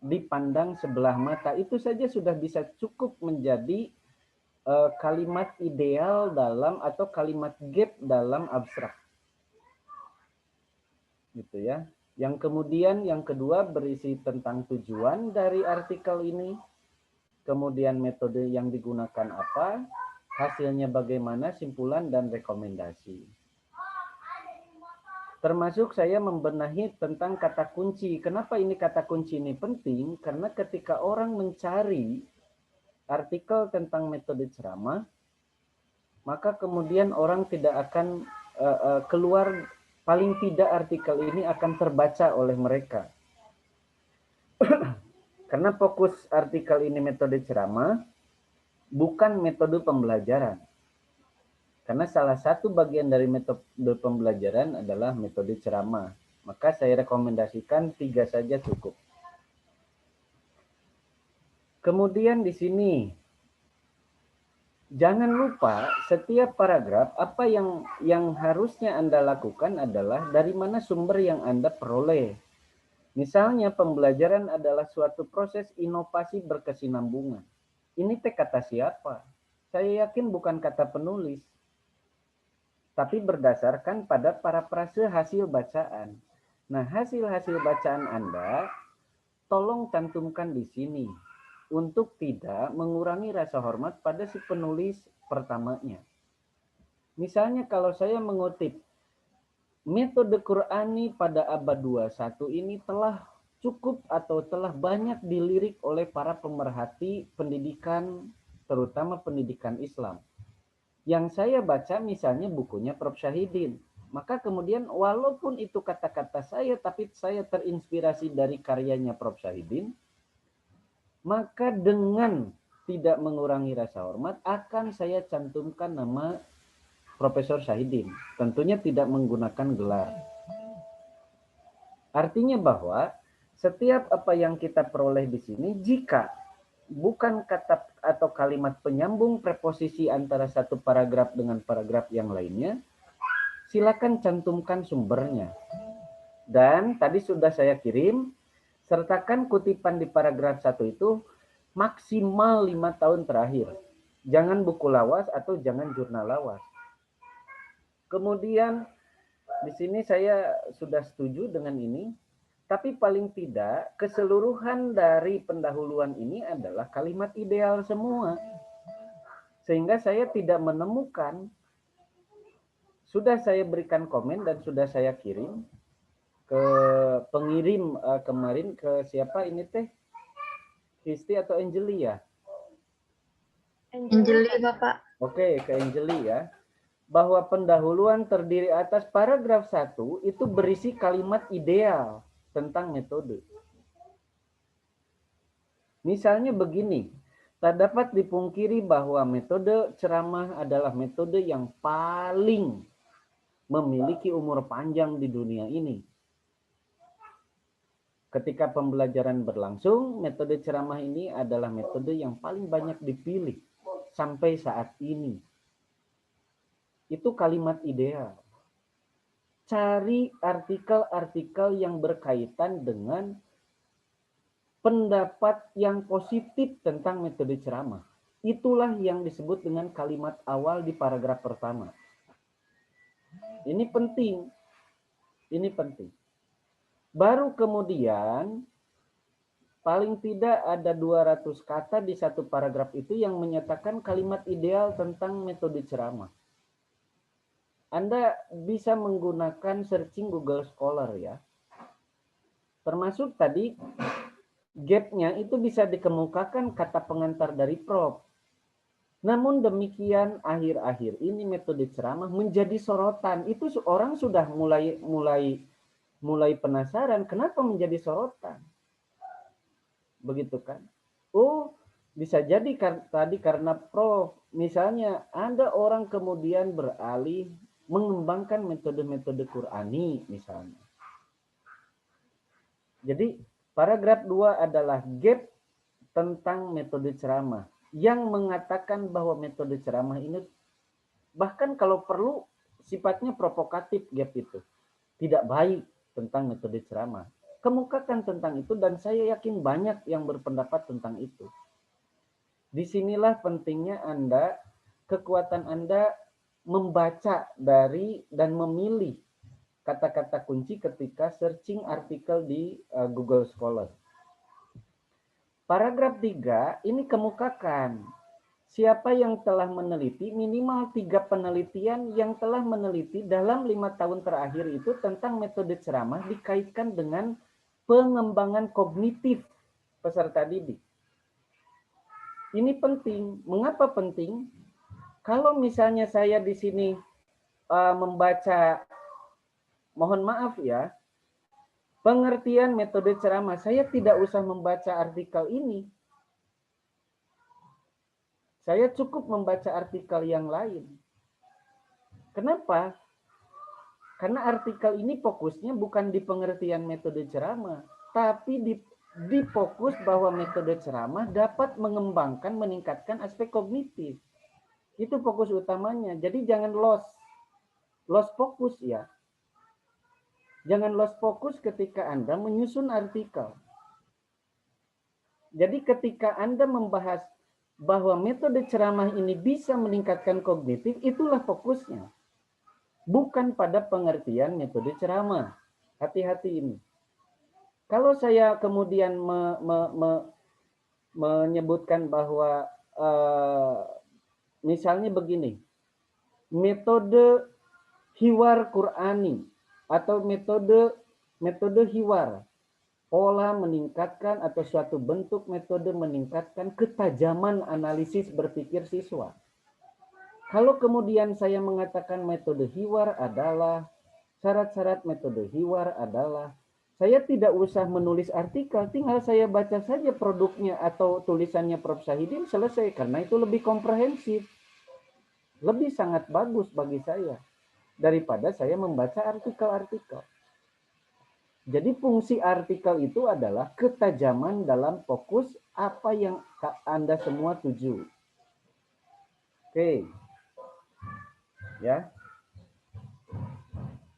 dipandang sebelah mata. Itu saja sudah bisa cukup menjadi kalimat ideal dalam atau kalimat gap dalam abstrak. Gitu ya. Yang kemudian yang kedua berisi tentang tujuan dari artikel ini, kemudian metode yang digunakan apa, hasilnya bagaimana, simpulan dan rekomendasi. Termasuk saya membenahi tentang kata kunci. Kenapa ini kata kunci ini penting? Karena ketika orang mencari artikel tentang metode ceramah, maka kemudian orang tidak akan keluar. Paling tidak artikel ini akan terbaca oleh mereka. Karena fokus artikel ini metode ceramah, bukan metode pembelajaran. Karena salah satu bagian dari metode pembelajaran adalah metode ceramah. Maka saya rekomendasikan 3 saja cukup. Kemudian di sini, jangan lupa setiap paragraf apa yang harusnya Anda lakukan adalah dari mana sumber yang Anda peroleh. Misalnya pembelajaran adalah suatu proses inovasi berkesinambungan. Ini kata siapa? Saya yakin bukan kata penulis. Tapi berdasarkan pada parafrase hasil bacaan. Nah, hasil-hasil bacaan Anda tolong cantumkan di sini. Untuk tidak mengurangi rasa hormat pada si penulis pertamanya. Misalnya kalau saya mengutip, metode Qur'ani pada abad 21 ini telah cukup atau telah banyak dilirik oleh para pemerhati pendidikan, terutama pendidikan Islam. Yang saya baca misalnya bukunya Prof. Syahidin. Maka kemudian walaupun itu kata-kata saya, tapi saya terinspirasi dari karyanya Prof. Syahidin, maka dengan tidak mengurangi rasa hormat akan saya cantumkan nama Profesor Syahidin. Tentunya tidak menggunakan gelar. Artinya bahwa setiap apa yang kita peroleh di sini, jika bukan kata atau kalimat penyambung preposisi antara satu paragraf dengan paragraf yang lainnya, silakan cantumkan sumbernya. Dan tadi sudah saya kirim, sertakan kutipan di paragraf 1 itu maksimal 5 tahun terakhir. Jangan buku lawas atau jangan jurnal lawas. Kemudian di sini saya sudah setuju dengan ini, tapi paling tidak keseluruhan dari pendahuluan ini adalah kalimat ideal semua. Sehingga saya tidak menemukan, sudah saya berikan komen dan sudah saya kirim ke pengirim kemarin ke siapa ini teh? Kristi atau Angeli ya? Angeli, Bapak. Oke, ke Angeli ya. Bahwa pendahuluan terdiri atas paragraf 1 itu berisi kalimat ideal tentang metode. Misalnya begini, tak dapat dipungkiri bahwa metode ceramah adalah metode yang paling memiliki umur panjang di dunia ini. Ketika pembelajaran berlangsung, metode ceramah ini adalah metode yang paling banyak dipilih sampai saat ini. Itu kalimat ideal. cari artikel-artikel yang berkaitan dengan pendapat yang positif tentang metode ceramah. Itulah yang disebut dengan kalimat awal di paragraf pertama. Ini penting. Ini penting. Baru kemudian paling tidak ada 200 kata di satu paragraf itu yang menyatakan kalimat ideal tentang metode ceramah. Anda bisa menggunakan searching Google Scholar ya. Termasuk tadi gap-nya itu bisa dikemukakan kata pengantar dari Prof. Namun demikian akhir-akhir ini metode ceramah menjadi sorotan. Itu orang sudah mulai penasaran kenapa menjadi sorotan. Begitu kan? Oh, bisa jadi tadi karena Prof. Misalnya ada orang kemudian beralih mengembangkan metode-metode Qur'ani misalnya. Jadi paragraf 2 adalah gap tentang metode ceramah yang mengatakan bahwa metode ceramah ini bahkan kalau perlu sifatnya provokatif gap itu. Tidak baik tentang metode ceramah. Kemukakan tentang itu dan saya yakin banyak yang berpendapat tentang itu. Disinilah pentingnya Anda, kekuatan Anda membaca dari dan memilih kata-kata kunci ketika searching artikel di Google Scholar. Paragraf 3 ini kemukakan siapa yang telah meneliti minimal 3 penelitian yang telah meneliti dalam 5 tahun terakhir itu tentang metode ceramah dikaitkan dengan pengembangan kognitif peserta didik. Ini penting. Mengapa penting? Kalau misalnya saya di sini membaca, mohon maaf ya, pengertian metode ceramah, saya tidak usah membaca artikel ini. Saya cukup membaca artikel yang lain. Kenapa? Karena artikel ini fokusnya bukan di pengertian metode ceramah, tapi di fokus bahwa metode ceramah dapat mengembangkan, meningkatkan aspek kognitif. Itu fokus utamanya. Jadi jangan lost fokus ya. Jangan lost fokus ketika Anda menyusun artikel. Jadi ketika Anda membahas bahwa metode ceramah ini bisa meningkatkan kognitif, itulah fokusnya. Bukan pada pengertian metode ceramah. Hati-hati ini. Kalau saya kemudian menyebutkan bahwa misalnya begini, metode hiwar Qur'ani atau metode hiwar, pola meningkatkan atau suatu bentuk metode meningkatkan ketajaman analisis berpikir siswa. Kalau kemudian saya mengatakan metode hiwar adalah, syarat-syarat metode hiwar adalah, saya tidak usah menulis artikel, tinggal saya baca saja produknya atau tulisannya Prof. Syahidin, selesai. Karena itu lebih komprehensif. Lebih sangat bagus bagi saya. Daripada saya membaca artikel-artikel. Jadi fungsi artikel itu adalah ketajaman dalam fokus apa yang Anda semua tuju. Oke. Ya.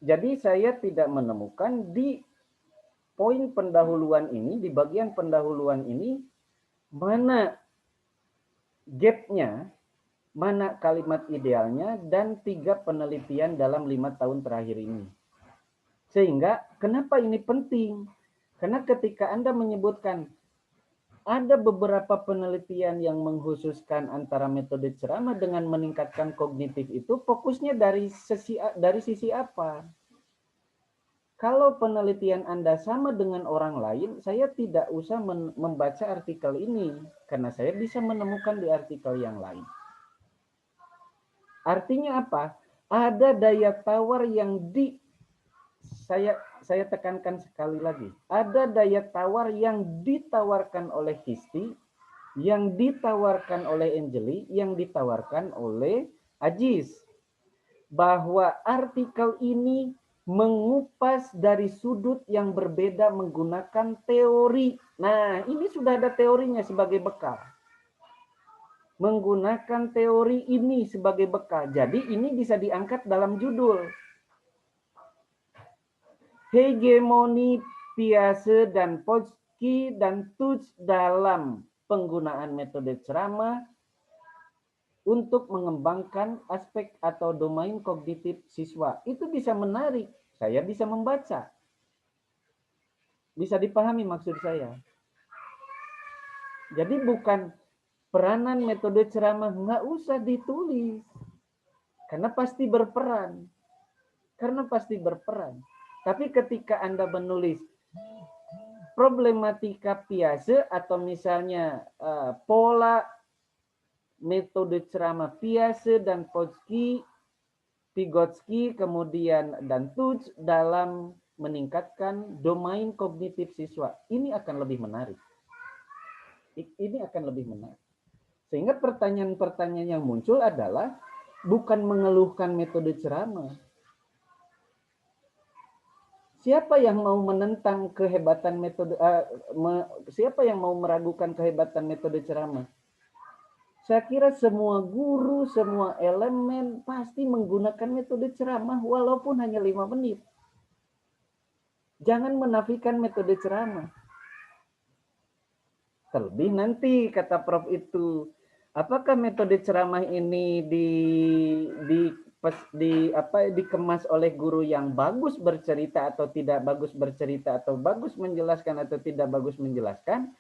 Jadi saya tidak menemukan di poin pendahuluan ini, di bagian pendahuluan ini, mana gap-nya, mana kalimat idealnya, dan 3 penelitian dalam 5 tahun terakhir ini. Sehingga, kenapa ini penting? Karena ketika Anda menyebutkan, ada beberapa penelitian yang mengkhususkan antara metode ceramah dengan meningkatkan kognitif itu, fokusnya dari sisi apa? Kalau penelitian Anda sama dengan orang lain, saya tidak usah membaca artikel ini, karena saya bisa menemukan di artikel yang lain. Artinya apa? Ada daya tawar yang saya tekankan sekali lagi. Ada daya tawar yang ditawarkan oleh Histi, yang ditawarkan oleh Angeli, yang ditawarkan oleh Ajis. Bahwa artikel ini mengupas dari sudut yang berbeda menggunakan teori. Nah, ini sudah ada teorinya sebagai bekal. Menggunakan teori ini sebagai bekal. Jadi ini bisa diangkat dalam judul. hegemoni Piaget dan Podolsky dan Tuch dalam penggunaan metode ceramah untuk mengembangkan aspek atau domain kognitif siswa. Itu bisa menarik. Saya bisa membaca. Bisa dipahami maksud saya. Jadi bukan peranan metode ceramah, nggak usah ditulis. Karena pasti berperan. Tapi ketika Anda menulis problematika Piaget atau misalnya pola metode ceramah Piaget dan Podolsky, Vygotsky, kemudian dan Tuch dalam meningkatkan domain kognitif siswa. Ini akan lebih menarik. Sehingga pertanyaan-pertanyaan yang muncul adalah bukan mengeluhkan metode ceramah. Siapa yang mau menentang kehebatan metode, siapa yang mau meragukan kehebatan metode ceramah? Saya kira semua guru, semua elemen pasti menggunakan metode ceramah walaupun hanya 5 menit. Jangan menafikan metode ceramah. Terlebih nanti kata Prof itu, apakah metode ceramah ini dikemas oleh guru yang bagus bercerita atau tidak bagus bercerita, atau bagus menjelaskan atau tidak bagus menjelaskan,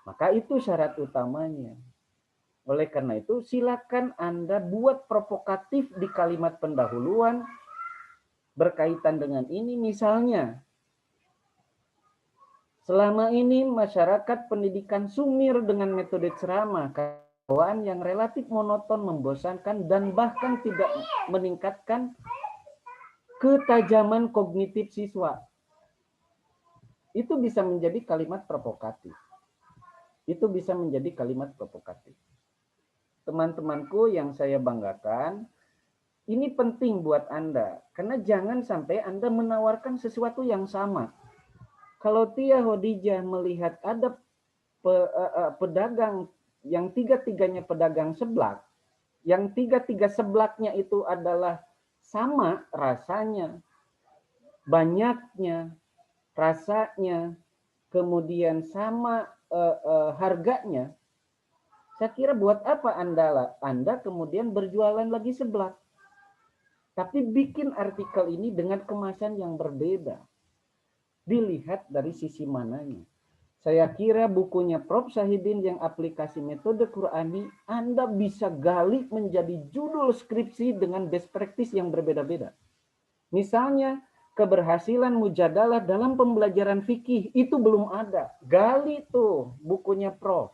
maka itu syarat utamanya. Oleh karena itu, silakan Anda buat provokatif di kalimat pendahuluan berkaitan dengan ini. Misalnya, selama ini masyarakat pendidikan sumir dengan metode ceramah, bawaan yang relatif monoton, membosankan, dan bahkan tidak meningkatkan ketajaman kognitif siswa. Itu bisa menjadi kalimat provokatif. Teman-temanku yang saya banggakan, ini penting buat Anda. Karena jangan sampai Anda menawarkan sesuatu yang sama. Kalau Tia Khadijah melihat ada pedagang yang tiga-tiganya pedagang seblak, yang tiga-tiga seblaknya itu adalah sama rasanya, banyaknya, rasanya, kemudian sama harganya, saya kira buat apa Anda kemudian berjualan lagi seblak? Tapi bikin artikel ini dengan kemasan yang berbeda. Dilihat dari sisi mananya. Saya kira bukunya Prof. Sahidin yang aplikasi metode Qurani, Anda bisa gali menjadi judul skripsi dengan best practice yang berbeda-beda. Misalnya, keberhasilan mujadalah dalam pembelajaran fikih, itu belum ada. Gali tuh bukunya Prof.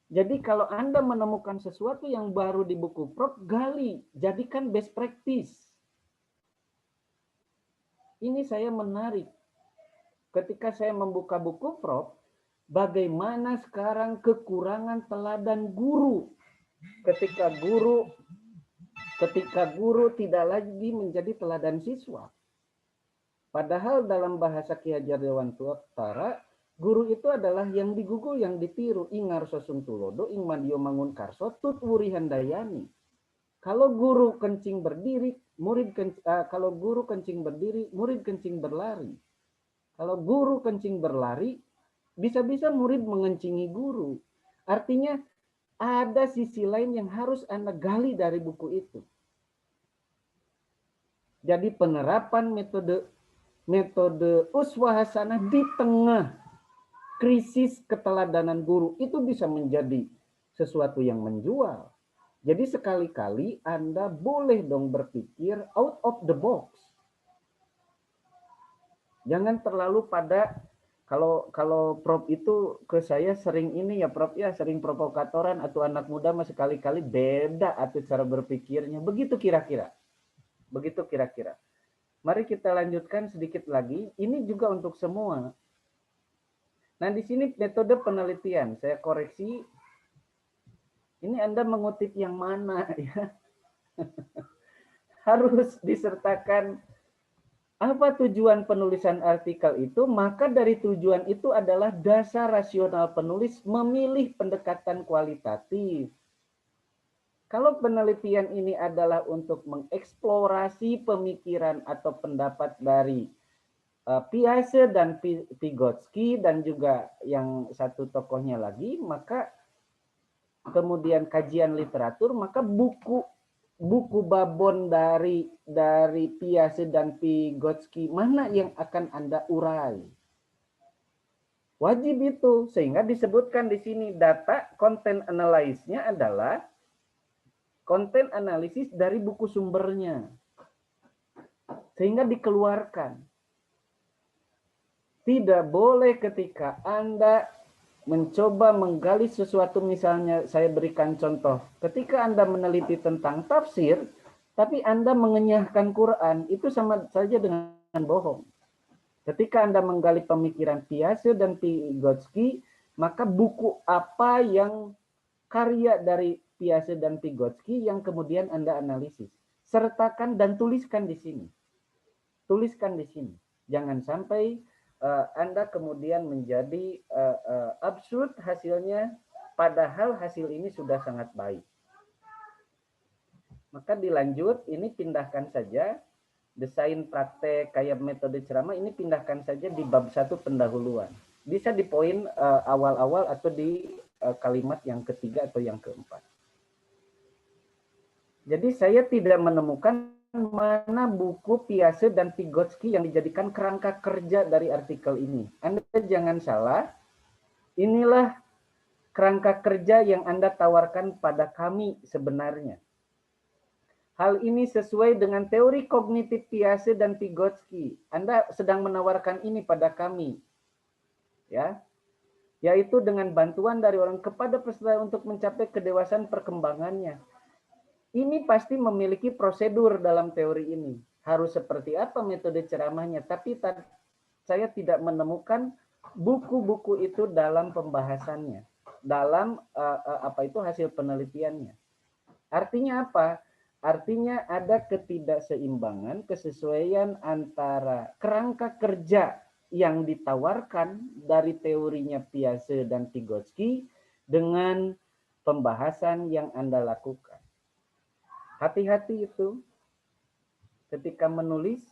Jadi kalau Anda menemukan sesuatu yang baru di buku Prof, gali, jadikan best practice. Ini saya menarik. Ketika saya membuka buku Prof, bagaimana sekarang kekurangan teladan guru. Ketika guru tidak lagi menjadi teladan siswa. Padahal dalam bahasa Ki Hajar Dewantara, guru itu adalah yang digugul, yang ditiru. Ingar sosuntulodo, ing madio mangun karso, tut wuri handayani. Kalau guru kencing berdiri, murid kencing berlari. Kalau guru kencing berlari, bisa-bisa murid mengencingi guru. Artinya ada sisi lain yang harus Anda gali dari buku itu. Jadi penerapan metode uswah hasanah di tengah krisis keteladanan guru itu bisa menjadi sesuatu yang menjual. Jadi sekali-kali Anda boleh dong berpikir out of the box. Jangan terlalu pada kalau Prof itu ke saya sering ini ya Prof ya, sering provokatoran atau anak muda mah sekali-kali beda atau cara berpikirnya. Begitu kira-kira. Mari kita lanjutkan sedikit lagi. Ini juga untuk semua. Nah, di sini metode penelitian. Saya koreksi. Ini Anda mengutip yang mana ya? Harus disertakan apa tujuan penulisan artikel itu, maka dari tujuan itu adalah dasar rasional penulis memilih pendekatan kualitatif. Kalau penelitian ini adalah untuk mengeksplorasi pemikiran atau pendapat dari Piaget dan Vygotsky dan juga yang satu tokohnya lagi, maka kemudian kajian literatur, maka buku babon dari Piaget dan Vygotsky mana yang akan Anda urai? Wajib itu, sehingga disebutkan di sini data content analysis-nya adalah konten analisis dari buku sumbernya. Sehingga dikeluarkan. Tidak boleh ketika Anda mencoba menggali sesuatu, misalnya saya berikan contoh, ketika Anda meneliti tentang tafsir, tapi Anda mengenyahkan Quran, itu sama saja dengan bohong. Ketika Anda menggali pemikiran Piaget dan Vygotsky, maka buku apa yang karya dari Piaget dan Vygotsky yang kemudian Anda analisis. Sertakan dan tuliskan di sini. Tuliskan di sini. Jangan sampai Anda kemudian menjadi absurd hasilnya, padahal hasil ini sudah sangat baik. Maka dilanjut, ini pindahkan saja. Desain praktek kayak metode ceramah ini pindahkan saja di bab 1 pendahuluan. Bisa di poin awal-awal atau di kalimat yang ketiga atau yang keempat. Jadi saya tidak menemukan mana buku Piaget dan Vygotsky yang dijadikan kerangka kerja dari artikel ini. Anda jangan salah, inilah kerangka kerja yang Anda tawarkan pada kami sebenarnya. Hal ini sesuai dengan teori kognitif Piaget dan Vygotsky. Anda sedang menawarkan ini pada kami. Ya. Yaitu dengan bantuan dari orang kepada peserta untuk mencapai kedewasaan perkembangannya. Ini pasti memiliki prosedur dalam teori ini. Harus seperti apa metode ceramahnya, tapi saya tidak menemukan buku-buku itu dalam pembahasannya, dalam hasil penelitiannya. Artinya apa? Artinya ada ketidakseimbangan, kesesuaian antara kerangka kerja yang ditawarkan dari teorinya Piaget dan Vygotsky dengan pembahasan yang Anda lakukan. Hati-hati itu ketika menulis,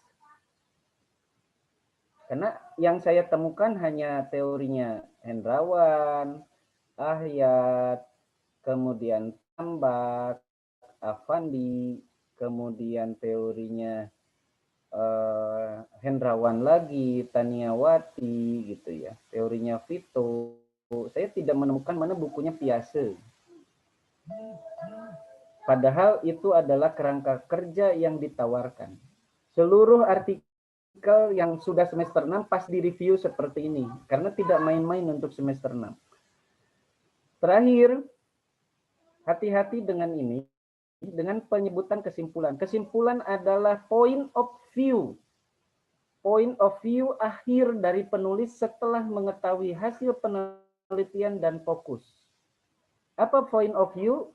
karena yang saya temukan hanya teorinya Hendrawan, Ahyad, kemudian Tambak, Afandi, kemudian teorinya Hendrawan lagi, Taniawati gitu ya, teorinya Vito. Saya tidak menemukan mana bukunya Piaget. Padahal itu adalah kerangka kerja yang ditawarkan. Seluruh artikel yang sudah semester 6 pas direview seperti ini, karena tidak main-main untuk semester 6. Terakhir, hati-hati dengan ini, dengan penyebutan kesimpulan. Kesimpulan adalah point of view. Point of view akhir dari penulis setelah mengetahui hasil penelitian dan fokus. Apa point of view?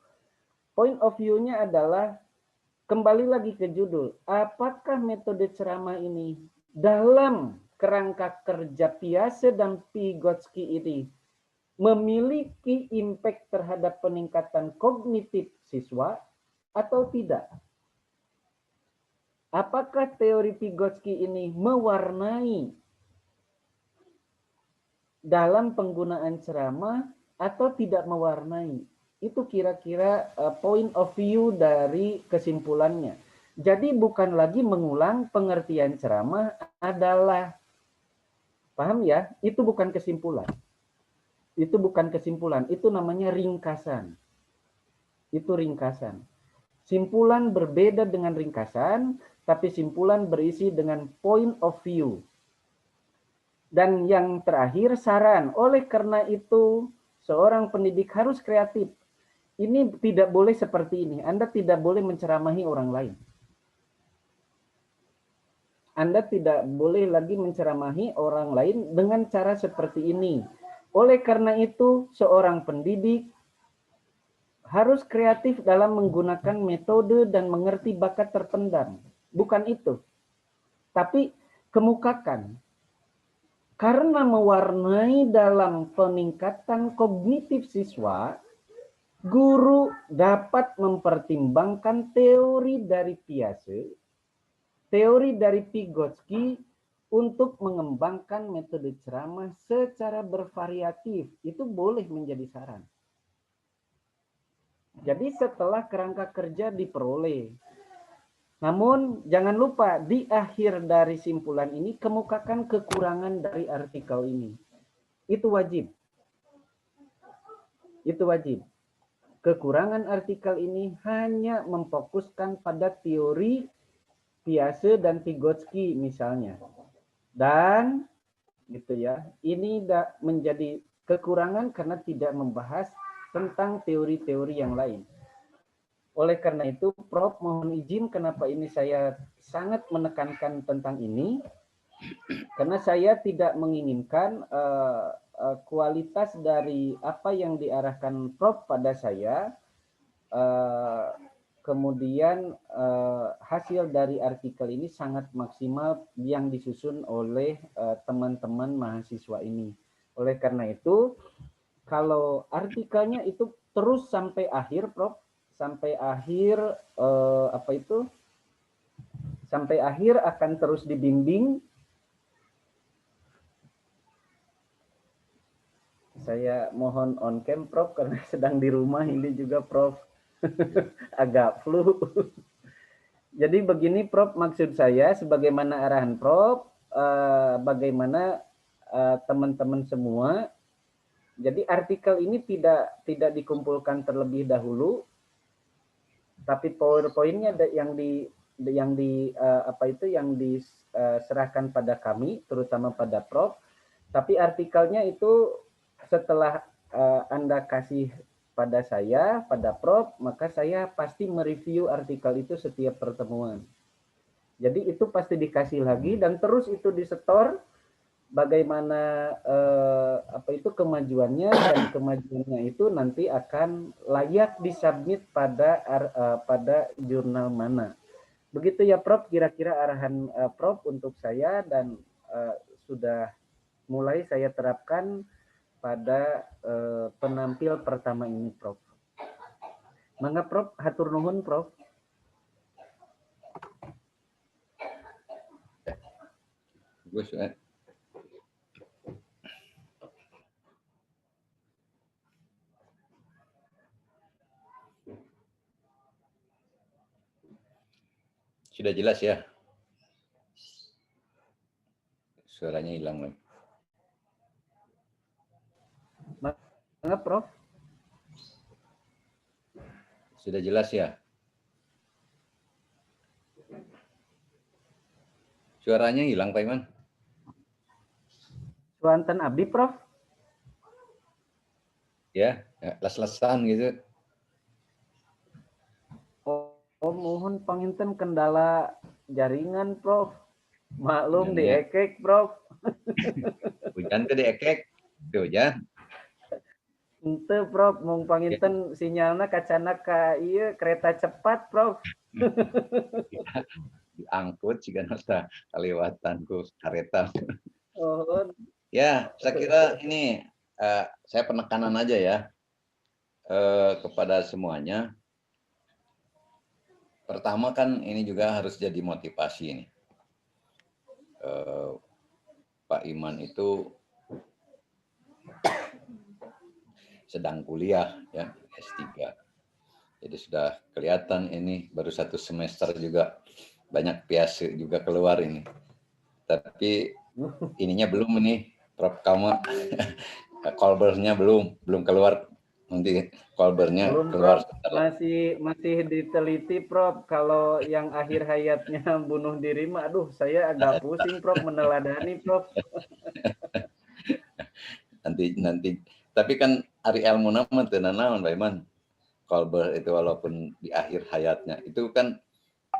Point of view-nya adalah, kembali lagi ke judul, apakah metode ceramah ini dalam kerangka kerja Piaget dan Vygotsky ini memiliki impact terhadap peningkatan kognitif siswa atau tidak? Apakah teori Vygotsky ini mewarnai dalam penggunaan ceramah atau tidak mewarnai? Itu kira-kira point of view dari kesimpulannya. Jadi bukan lagi mengulang pengertian ceramah adalah, paham ya? Itu bukan kesimpulan. Itu bukan kesimpulan, itu namanya ringkasan. Itu ringkasan. Simpulan berbeda dengan ringkasan, tapi simpulan berisi dengan point of view. Dan yang terakhir, saran. Oleh karena itu, seorang pendidik harus kreatif. Ini tidak boleh seperti ini. Anda tidak boleh menceramahi orang lain. Anda tidak boleh lagi menceramahi orang lain dengan cara seperti ini. Oleh karena itu, seorang pendidik harus kreatif dalam menggunakan metode dan mengerti bakat terpendam. Bukan itu. Tapi kemukakan. Karena mewarnai dalam peningkatan kognitif siswa, guru dapat mempertimbangkan teori dari Piaget, teori dari Vygotsky untuk mengembangkan metode ceramah secara bervariatif. Itu boleh menjadi saran. Jadi setelah kerangka kerja diperoleh. Namun jangan lupa di akhir dari simpulan ini kemukakan kekurangan dari artikel ini. Itu wajib. Itu wajib. Kekurangan artikel ini hanya memfokuskan pada teori Piaget dan Vygotsky misalnya. Dan gitu ya, ini menjadi kekurangan karena tidak membahas tentang teori-teori yang lain. Oleh karena itu, Prof, mohon izin kenapa ini saya sangat menekankan tentang ini, karena saya tidak menginginkan kualitas dari apa yang diarahkan Prof pada saya, kemudian hasil dari artikel ini sangat maksimal yang disusun oleh teman-teman mahasiswa ini. Oleh karena itu, kalau artikelnya itu terus sampai akhir, Prof, sampai akhir sampai akhir akan terus dibimbing. Saya mohon on cam, Prof, karena sedang di rumah ini juga, Prof. Agak flu. Jadi begini, Prof, maksud saya sebagaimana arahan Prof, bagaimana teman-teman semua. Jadi artikel ini tidak dikumpulkan terlebih dahulu, tapi PowerPoint-nya yang diserahkan pada kami, terutama pada Prof. Tapi artikelnya itu setelah Anda kasih pada saya, pada Prof, maka saya pasti mereview artikel itu setiap pertemuan. Jadi itu pasti dikasih lagi dan terus itu disetor bagaimana kemajuannya, dan kemajuannya itu nanti akan layak disubmit pada jurnal mana. Begitu ya, Prof, kira-kira arahan Prof untuk saya, dan sudah mulai saya terapkan pada penampil pertama ini, Prof. Mangga, Prof, hatur nuhun, Prof. Bagus, Sudah jelas ya? Suaranya hilang lagi. Mangga, Prof. Sudah jelas ya? Suaranya hilang, Pak Iman. Suanten abdi, Prof. Ya, les-lesan gitu. Oh, mohon panginten kendala jaringan, Prof. Maklum diekek, Prof. Hujan tuh diekek. Tuh, hujan. Ente, Prof, mung panginten sinyalna kacana ka ieu kereta cepat, Prof. Diangkut jika nasta kelewatan ku kereta. Oh. Ya, saya kira ini saya penekanan aja ya kepada semuanya. Pertama kan ini juga harus jadi motivasi ini. Pak Iman itu sedang kuliah ya, S3. Jadi sudah kelihatan ini baru 1 semester juga banyak Piaget juga keluar ini. Tapi ininya belum ini, Prof Kama. Kolbernya belum keluar. Nanti kolbernya belum, keluar. Prof. Masih diteliti, Prof. Kalau yang akhir hayatnya bunuh diri mah, aduh saya agak pusing, Prof, meneladani, Prof. nanti tapi kan Ari Elmuna mah teu naon, Pak Iman. Kolber itu walaupun di akhir hayatnya itu kan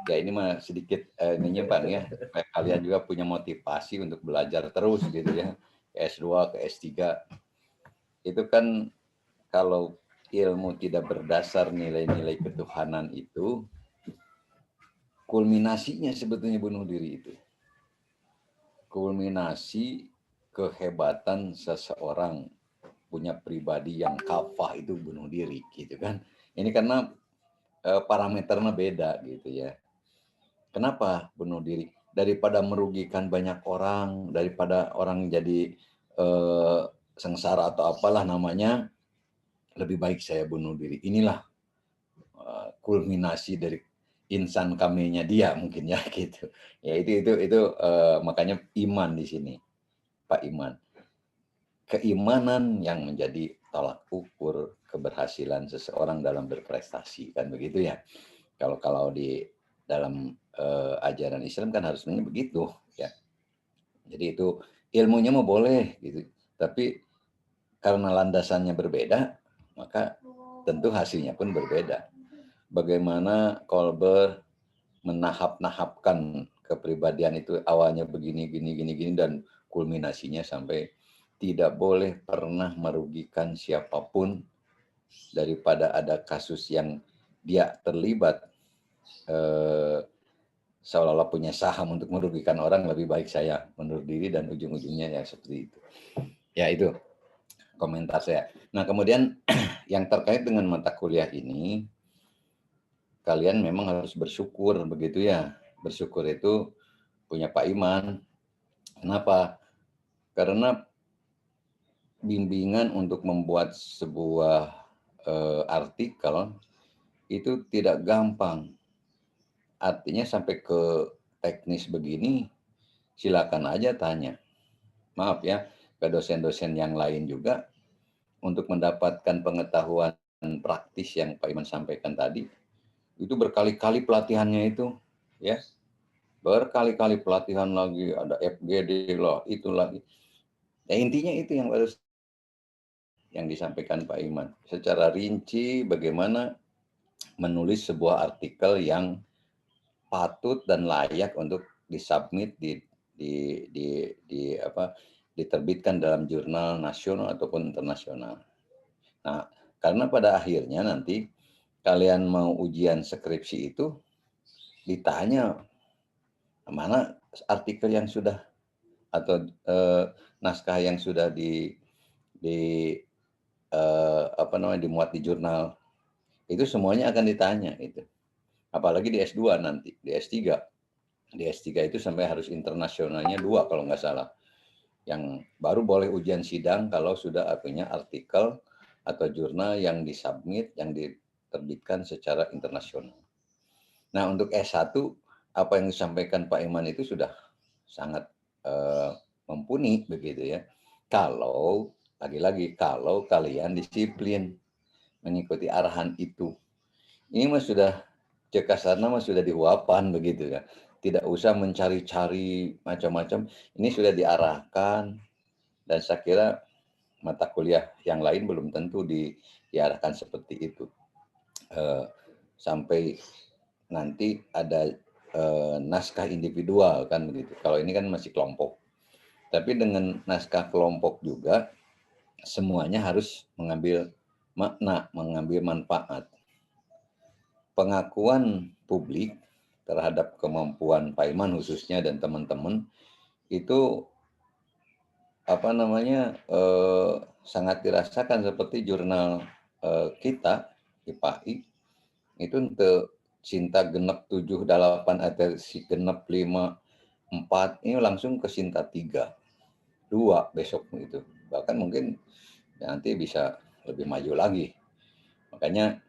ya ini mah sedikit ininya Bang ya, supaya kalian juga punya motivasi untuk belajar terus gitu ya. Ke S2, ke S3. Itu kan kalau ilmu tidak berdasar nilai-nilai ketuhanan itu, kulminasinya sebetulnya bunuh diri itu. Kulminasi kehebatan seseorang punya pribadi yang kafah itu bunuh diri gitu kan. Ini karena parameternya beda gitu ya. Kenapa bunuh diri? Daripada merugikan banyak orang, daripada orang jadi sengsara atau apalah namanya, lebih baik saya bunuh diri. Inilah kulminasi dari insan kaminya dia mungkin ya gitu. Ya itu makanya iman di sini, Pak Iman. Keimanan yang menjadi tolak ukur keberhasilan seseorang dalam berprestasi kan begitu ya. Kalau di dalam ajaran Islam kan harusnya begitu ya. Jadi itu ilmunya mau boleh gitu, tapi karena landasannya berbeda, maka tentu hasilnya pun berbeda. Bagaimana Kolber menahap-nahapkan kepribadian itu awalnya begini dan kulminasinya sampai tidak boleh pernah merugikan siapapun, daripada ada kasus yang dia terlibat seolah-olah punya saham untuk merugikan orang, lebih baik saya bunuh diri dan ujung-ujungnya ya seperti itu. Ya itu komentar saya. Nah kemudian yang terkait dengan mata kuliah ini, kalian memang harus bersyukur begitu ya. Bersyukur itu punya Pak Iman. Kenapa? Karena bimbingan untuk membuat sebuah artikel itu tidak gampang. Artinya sampai ke teknis begini, silakan aja tanya. Maaf ya, ke dosen-dosen yang lain juga untuk mendapatkan pengetahuan praktis yang Pak Iman sampaikan tadi. Itu berkali-kali pelatihannya itu, ya. Berkali-kali pelatihan lagi, ada FGD lah, itu lagi. Ya, intinya itu yang harus yang disampaikan Pak Iman. Secara rinci bagaimana menulis sebuah artikel yang patut dan layak untuk disubmit diterbitkan dalam jurnal nasional ataupun internasional. Nah, karena pada akhirnya nanti kalian mau ujian skripsi itu ditanya mana artikel yang sudah atau naskah yang sudah dimuat di jurnal, itu semuanya akan ditanya itu. Apalagi di S2 nanti, di S3. Di S3 itu sampai harus internasionalnya 2 kalau nggak salah. Yang baru boleh ujian sidang kalau sudah punya artikel atau jurnal yang disubmit, yang diterbitkan secara internasional. Nah untuk S1, apa yang disampaikan Pak Iman itu sudah sangat mumpuni begitu ya. Kalau, lagi-lagi, kalau kalian disiplin mengikuti arahan itu. Ini mah sudah cekasarna mah sudah dihuapan begitu ya. Tidak usah mencari-cari macam-macam. Ini sudah diarahkan, dan saya kira mata kuliah yang lain belum tentu diarahkan seperti itu. Sampai nanti ada naskah individual kan begitu. Kalau ini kan masih kelompok. Tapi dengan naskah kelompok juga semuanya harus mengambil makna, mengambil manfaat. Pengakuan publik terhadap kemampuan Pak Iman khususnya dan teman-teman itu sangat dirasakan seperti jurnal kita IPAI itu untuk Sinta genep 7, 8 atau si genep 5, 4 ini langsung ke Sinta 3, 2 besok itu. Bahkan mungkin nanti bisa lebih maju lagi. Makanya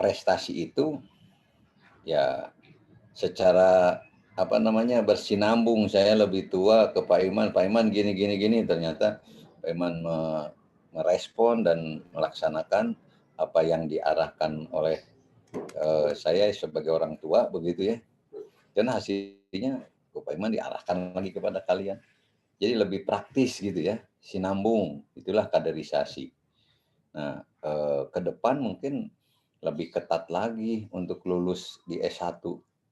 prestasi itu ya secara bersinambung. Saya lebih tua ke Pak Iman gini, ternyata Pak Iman merespon dan melaksanakan apa yang diarahkan oleh saya sebagai orang tua begitu ya. Dan hasilnya Pak Iman diarahkan lagi kepada kalian. Jadi lebih praktis gitu ya, sinambung, itulah kaderisasi. Nah, ke depan mungkin lebih ketat lagi untuk lulus di S1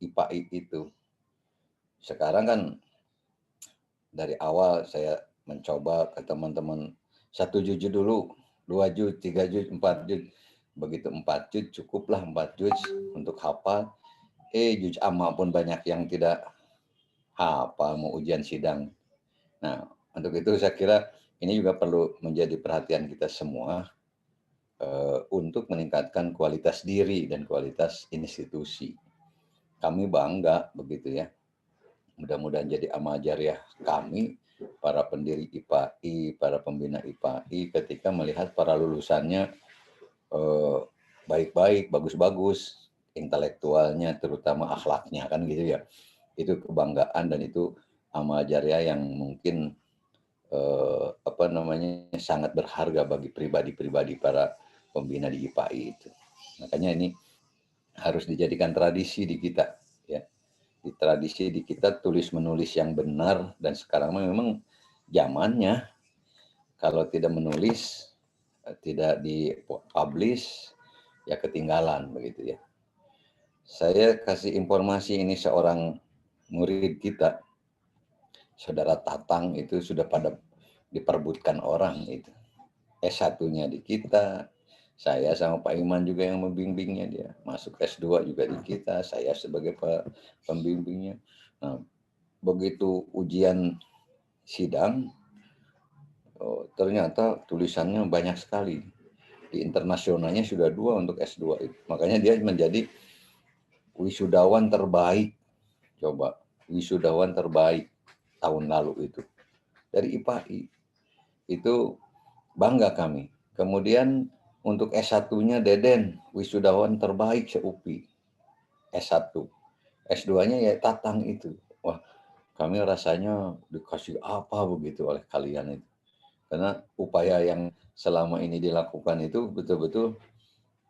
IPAI itu. Sekarang kan dari awal saya mencoba ke teman-teman 1 juz dulu, 2 juz, 3 juz, 4 juz. Begitu 4 juz cukuplah 4 juz untuk hafal. Juz amma pun banyak yang tidak hafal mau ujian sidang. Nah, untuk itu saya kira ini juga perlu menjadi perhatian kita semua untuk meningkatkan kualitas diri dan kualitas institusi. Kami bangga begitu ya. Mudah-mudahan jadi amal jariah kami, para pendiri IPAI, para pembina IPAI, ketika melihat para lulusannya baik-baik, bagus-bagus, intelektualnya, terutama akhlaknya, kan gitu ya. Itu kebanggaan dan itu amal jariah yang mungkin sangat berharga bagi pribadi-pribadi para pembina di IPAI itu. Makanya ini harus dijadikan tradisi di kita, ya. Di tradisi di kita tulis menulis yang benar, dan sekarang memang zamannya kalau tidak menulis, tidak dipublish, ya ketinggalan begitu ya. Saya kasih informasi ini, seorang murid kita, saudara Tatang, itu sudah pada diperbutkan orang itu. S1-nya di kita, saya sama Pak Iman juga yang membimbingnya, dia masuk S2 juga di kita, saya sebagai pembimbingnya. Nah, begitu ujian sidang, ternyata tulisannya banyak sekali. Di internasionalnya sudah 2 untuk S2 itu. Makanya dia menjadi wisudawan terbaik. Coba, wisudawan terbaik tahun lalu itu. Dari IPAI. Itu bangga kami. Kemudian untuk S1-nya Deden, wisudawan terbaik se-UPI. S1. S2-nya ya Tatang itu. Wah, kami rasanya dikasih apa begitu oleh kalian itu. Karena upaya yang selama ini dilakukan itu betul-betul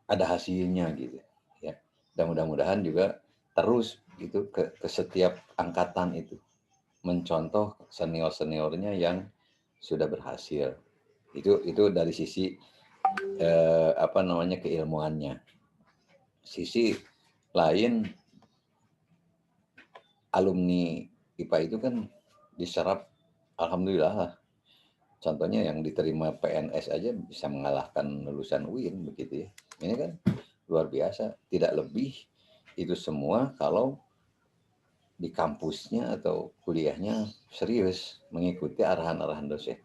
ada hasilnya gitu. Ya. Dan mudah-mudahan juga terus gitu ke setiap angkatan itu mencontoh senior-seniornya yang sudah berhasil. Itu dari sisi keilmuannya. Sisi lain, alumni IPA itu kan diserap, alhamdulillah lah. Contohnya yang diterima PNS aja bisa mengalahkan lulusan UIN begitu ya. Ini kan luar biasa. Tidak lebih itu semua kalau di kampusnya atau kuliahnya serius mengikuti arahan-arahan dosen.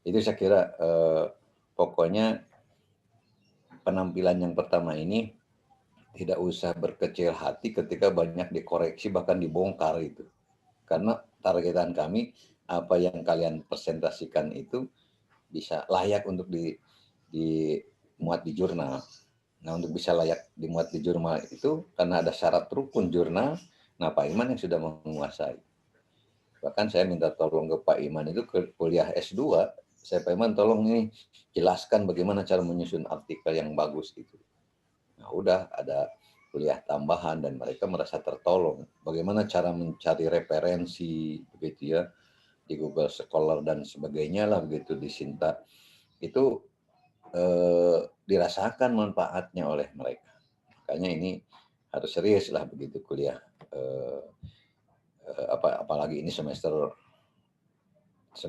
Itu saya kira pokoknya penampilan yang pertama ini tidak usah berkecil hati ketika banyak dikoreksi bahkan dibongkar itu. Karena targetan kami apa yang kalian presentasikan itu bisa layak untuk dimuat di jurnal. Nah, untuk bisa layak dimuat di jurnal itu karena ada syarat rukun jurnal. Nah, Pak Iman yang sudah menguasai. Bahkan saya minta tolong ke Pak Iman itu ke kuliah S2. Saya, Pak Iman, tolong ini jelaskan bagaimana cara menyusun artikel yang bagus itu. Nah, udah ada kuliah tambahan dan mereka merasa tertolong. Bagaimana cara mencari referensi begitu ya di Google Scholar dan sebagainya lah begitu di Sinta. Itu dirasakan manfaatnya oleh mereka. Makanya ini harus serius lah begitu kuliah. Apalagi ini semester 6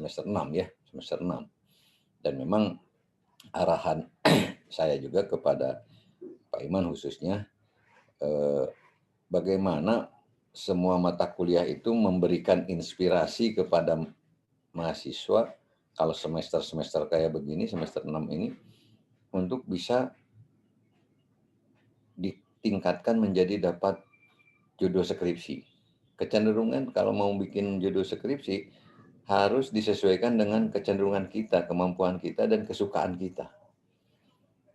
ya, semester 6. Dan memang arahan saya juga kepada Pak Iman khususnya, bagaimana semua mata kuliah itu memberikan inspirasi kepada mahasiswa kalau semester-semester kayak begini, semester 6 ini, untuk bisa ditingkatkan menjadi dapat judul skripsi. Kecenderungan kalau mau bikin judul skripsi harus disesuaikan dengan kecenderungan kita, kemampuan kita, dan kesukaan kita.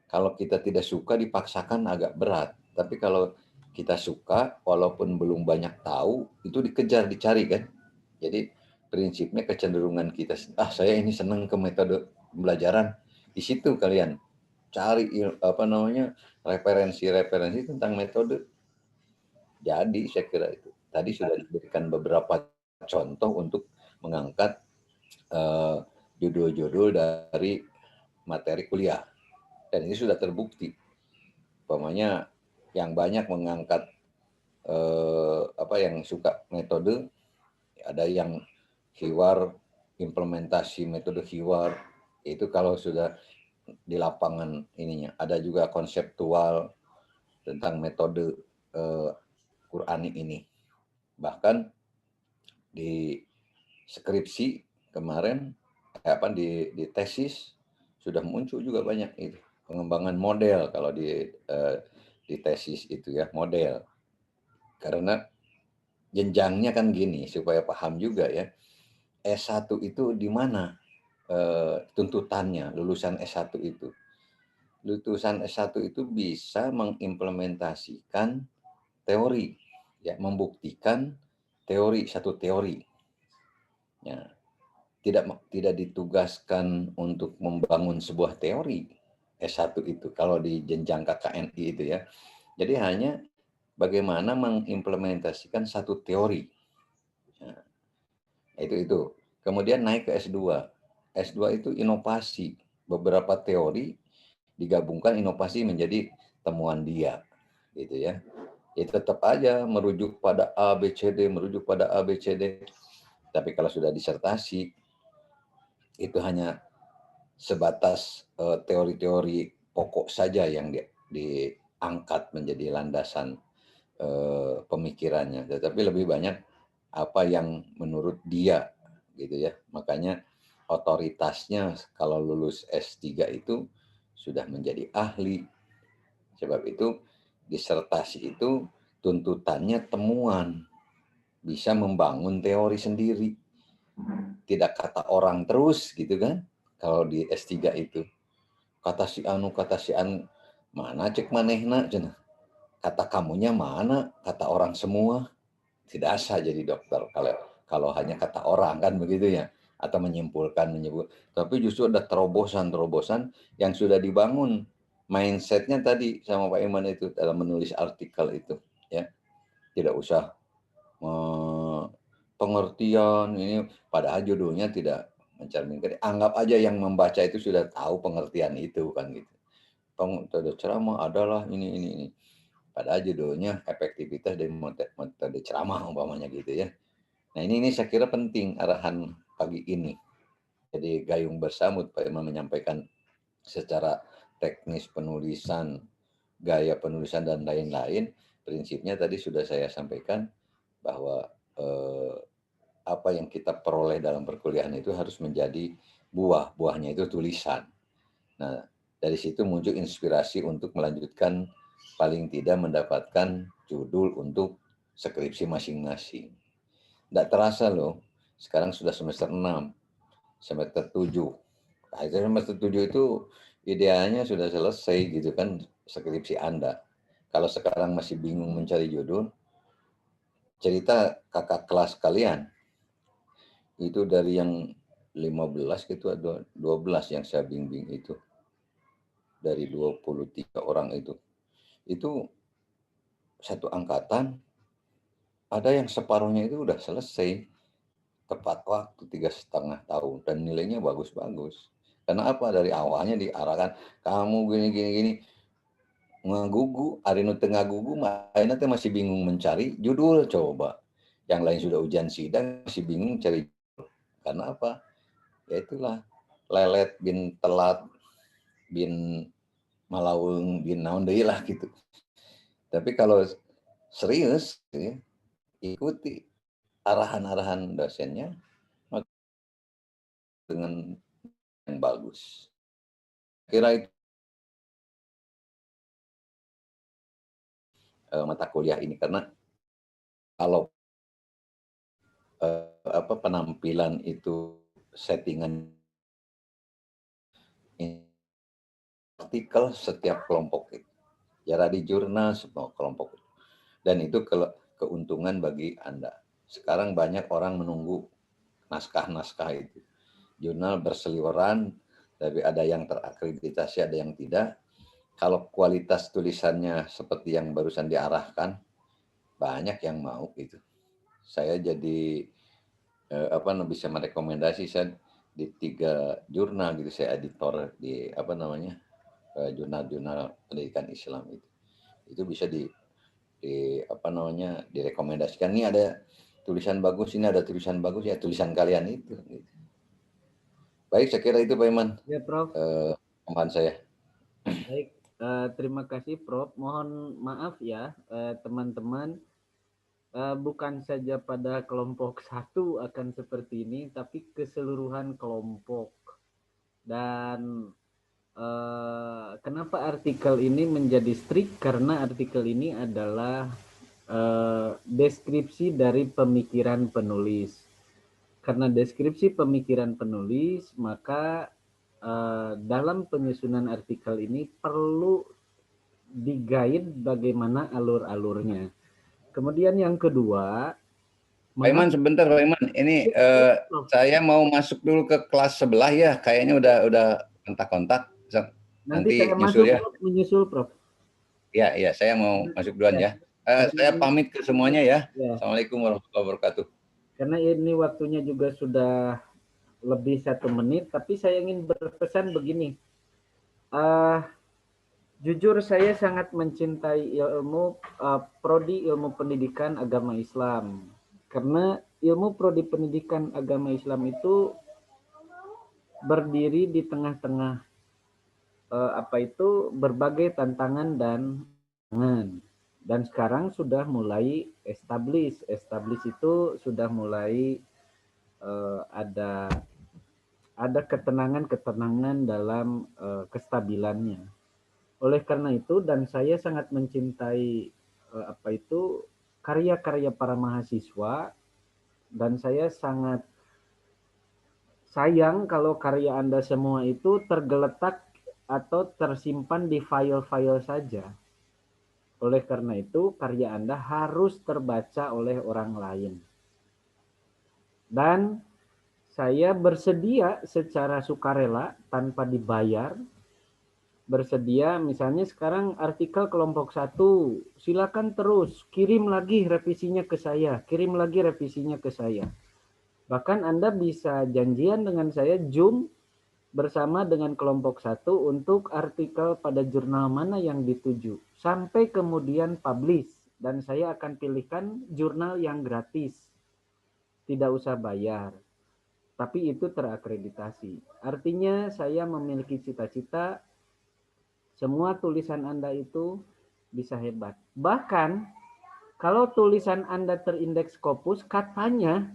Kalau kita tidak suka dipaksakan agak berat, tapi kalau kita suka walaupun belum banyak tahu itu dikejar, dicari kan. Jadi prinsipnya kecenderungan kita, saya ini senang ke metode pembelajaran, di situ kalian cari referensi tentang metode. Jadi saya kira itu tadi sudah diberikan beberapa contoh untuk mengangkat judul-judul dari materi kuliah. Dan ini sudah terbukti. Umpamanya yang banyak mengangkat yang suka metode, ada yang hiwar, implementasi metode hiwar, itu kalau sudah di lapangan ininya. Ada juga konseptual tentang metode Qur'ani ini. Bahkan di skripsi kemarin di tesis sudah muncul juga banyak itu pengembangan model kalau di tesis itu ya model. Karena jenjangnya kan gini supaya paham juga ya. S1 itu di mana tuntutannya lulusan S1 itu. Lulusan S1 itu bisa mengimplementasikan teori ya, membuktikan teori satu teori. Ya, tidak ditugaskan untuk membangun sebuah teori S1 itu kalau di jenjang KKNI itu ya. Jadi hanya bagaimana mengimplementasikan satu teori. Ya, itu. Kemudian naik ke S2. S2 itu inovasi. Beberapa teori digabungkan inovasi menjadi temuan dia. Gitu ya. Ya tetap aja merujuk pada A, B, C, D, merujuk pada A, B, C, D. Tapi kalau sudah disertasi, itu hanya sebatas teori-teori pokok saja yang diangkat menjadi landasan pemikirannya, tetapi lebih banyak apa yang menurut dia gitu ya. Makanya otoritasnya kalau lulus S3 itu sudah menjadi ahli. Sebab itu disertasi itu tuntutannya temuan, bisa membangun teori sendiri. Tidak kata orang terus gitu kan. Kalau di S3 itu kata si anu mana cek manehna cenah. Kata kamunya mana? Kata orang semua. Tidak sah jadi dokter kalau hanya kata orang kan begitu ya, atau menyebut. Tapi justru ada terobosan yang sudah dibangun mindsetnya tadi sama Pak Iman itu dalam menulis artikel itu ya. Tidak usah pengertian ini, padahal judulnya tidak mencerminkan. Anggap aja yang membaca itu sudah tahu pengertian itu kan gitu. Metode ceramah adalah ini. Padahal judulnya efektivitas dari metode ceramah umpamanya gitu ya. Nah ini saya kira penting arahan pagi ini. Jadi gayung bersambut Pak Iman menyampaikan secara teknis penulisan, gaya penulisan dan lain-lain. Prinsipnya tadi sudah saya sampaikan bahwa apa yang kita peroleh dalam perkuliahan itu harus menjadi buahnya itu tulisan. Nah dari situ muncul inspirasi untuk melanjutkan, paling tidak mendapatkan judul untuk skripsi masing-masing. Tidak terasa loh, sekarang sudah semester 6, semester 7. Akhirnya semester 7 itu idealnya sudah selesai gitu kan skripsi Anda. Kalau sekarang masih bingung mencari judul, cerita kakak kelas kalian. Itu dari yang 15 gitu ada 12 yang saya bimbing itu. Dari 23 orang itu. Itu satu angkatan, ada yang separuhnya itu udah selesai tepat waktu 3,5 tahun dan nilainya bagus-bagus. Karena apa? Dari awalnya diarahkan kamu gini ngagugu, hari nu tengah gugu, mainnya masih bingung mencari judul coba. Yang lain sudah ujian sidang masih bingung cari judul. Karena apa? Ya itulah lelet bin telat bin malaung bin naon deui lah gitu. Tapi kalau serius ya, ikuti arahan-arahan dosennya dengan yang bagus. Kira itu mata kuliah ini, karena kalau penampilan itu settingan artikel setiap kelompok itu. Ya di jurnal semua kelompok itu. Dan itu keuntungan bagi Anda. Sekarang banyak orang menunggu naskah-naskah itu. Jurnal berseliweran, tapi ada yang terakreditasi, ada yang tidak. Kalau kualitas tulisannya seperti yang barusan diarahkan, banyak yang mau gitu. Saya jadi bisa merekomendasi, saya di 3 jurnal gitu, saya editor di jurnal-jurnal pendidikan Islam itu bisa direkomendasikan. Ini ada tulisan bagus, ini ada tulisan bagus, ya tulisan kalian itu. Gitu. Baik, saya kira itu Pak Iman. Ya Prof. Tambahan saya. Baik, terima kasih Prof. Mohon maaf ya teman-teman, bukan saja pada kelompok satu akan seperti ini, tapi keseluruhan kelompok. Dan kenapa artikel ini menjadi strict? Karena artikel ini adalah deskripsi dari pemikiran penulis. Karena deskripsi pemikiran penulis, maka dalam penyusunan artikel ini perlu di-guide bagaimana alur-alurnya. Kemudian yang kedua, Pak Iman, sebentar Pak Iman. Ini saya mau masuk dulu ke kelas sebelah ya. Kayaknya udah kontak-kontak. Nanti saya nyusul masuk ya. menyusul, Prof. Ya, saya mau masuk duluan ya. Saya pamit ke semuanya ya. Assalamualaikum warahmatullahi wabarakatuh. Karena ini waktunya juga sudah lebih 1 menit, tapi saya ingin berpesan begini. Jujur saya sangat mencintai ilmu prodi ilmu pendidikan agama Islam. Karena ilmu prodi pendidikan agama Islam itu berdiri di tengah-tengah berbagai tantangan dan sekarang sudah mulai establish itu sudah mulai ada ketenangan dalam kestabilannya. Oleh karena itu, dan saya sangat mencintai karya-karya para mahasiswa, dan saya sangat sayang kalau karya Anda semua itu tergeletak atau tersimpan di file-file saja. Oleh karena itu, karya Anda harus terbaca oleh orang lain. Dan saya bersedia secara sukarela tanpa dibayar, bersedia misalnya sekarang artikel kelompok 1, silakan terus kirim lagi revisinya ke saya, kirim lagi revisinya ke saya. Bahkan Anda bisa janjian dengan saya Zoom bersama dengan kelompok 1 untuk artikel pada jurnal mana yang dituju. Sampai kemudian publish. Dan saya akan pilihkan jurnal yang gratis. Tidak usah bayar. Tapi itu terakreditasi. Artinya saya memiliki cita-cita semua tulisan Anda itu bisa hebat. Bahkan kalau tulisan Anda terindeks Scopus, katanya,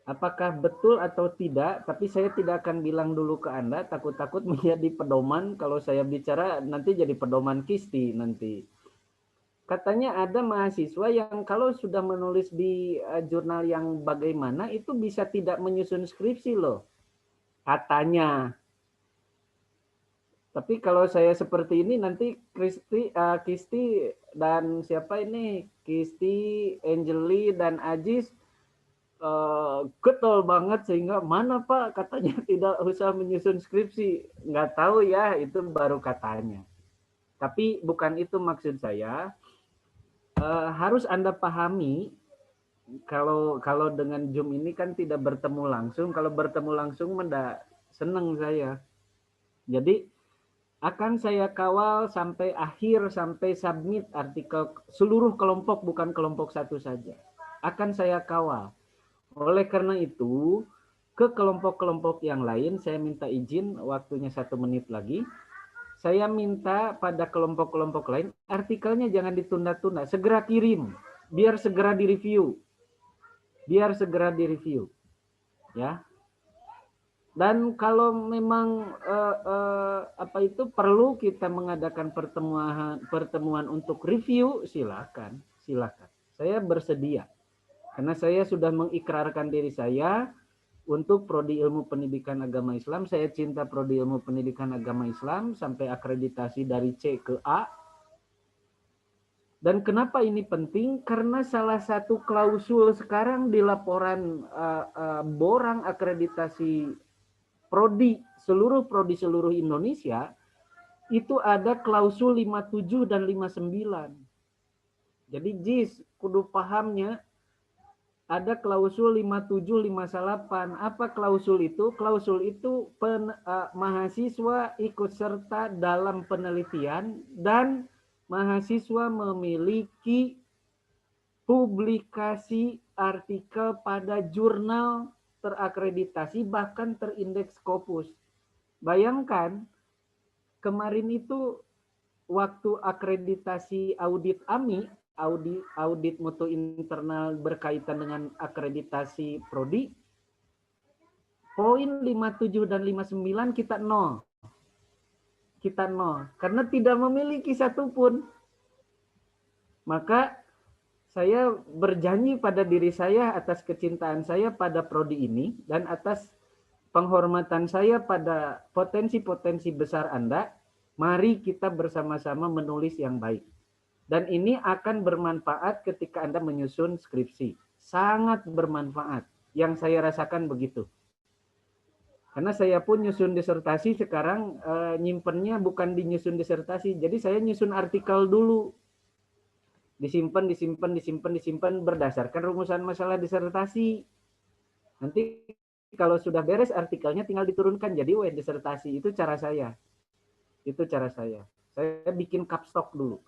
apakah betul atau tidak, tapi saya tidak akan bilang dulu ke Anda, takut-takut menjadi pedoman, kalau saya bicara nanti jadi pedoman Kisti nanti. Katanya ada mahasiswa yang kalau sudah menulis di jurnal yang bagaimana, itu bisa tidak menyusun skripsi loh. Katanya. Tapi kalau saya seperti ini nanti Kisti dan siapa ini? Kisti, Angeli, dan Ajis getol banget sehingga mana Pak katanya tidak usah menyusun skripsi. Nggak tahu ya, itu baru katanya. Tapi bukan itu maksud saya. Harus Anda pahami kalau dengan Zoom ini kan tidak bertemu langsung. Kalau bertemu langsung mendak seneng saya. Jadi akan saya kawal sampai akhir, sampai submit artikel seluruh kelompok, bukan kelompok 1 saja. Akan saya kawal. Oleh karena itu, ke kelompok-kelompok yang lain, saya minta izin, waktunya 1 menit lagi. Saya minta pada kelompok-kelompok lain, artikelnya jangan ditunda-tunda, segera kirim, biar segera direview. Ya. Dan kalau memang perlu kita mengadakan pertemuan untuk review, silakan. Saya bersedia. Karena saya sudah mengikrarkan diri saya untuk prodi ilmu pendidikan agama Islam. Saya cinta prodi ilmu pendidikan agama Islam sampai akreditasi dari C ke A. Dan kenapa ini penting? Karena salah satu klausul sekarang di laporan borang akreditasi seluruh Indonesia itu ada klausul 57 dan 59. Jadi JIS kudu pahamnya ada klausul 57 58. Apa klausul itu? Klausul itu mahasiswa ikut serta dalam penelitian dan mahasiswa memiliki publikasi artikel pada jurnal terakreditasi bahkan terindeks Scopus. Bayangkan kemarin itu waktu akreditasi audit AMI, audit mutu internal berkaitan dengan akreditasi prodi, poin 57 dan 59 kita nol. Kita nol, karena tidak memiliki satupun. Maka saya berjanji pada diri saya atas kecintaan saya pada prodi ini dan atas penghormatan saya pada potensi-potensi besar Anda, mari kita bersama-sama menulis yang baik. Dan ini akan bermanfaat ketika Anda menyusun skripsi. Sangat bermanfaat. Yang saya rasakan begitu. Karena saya pun nyusun disertasi sekarang nyimpennya bukan di nyusun disertasi. Jadi saya nyusun artikel dulu. Disimpan berdasarkan rumusan masalah disertasi. Nanti kalau sudah beres artikelnya tinggal diturunkan jadi disertasi. Itu cara saya. Saya bikin capstock dulu.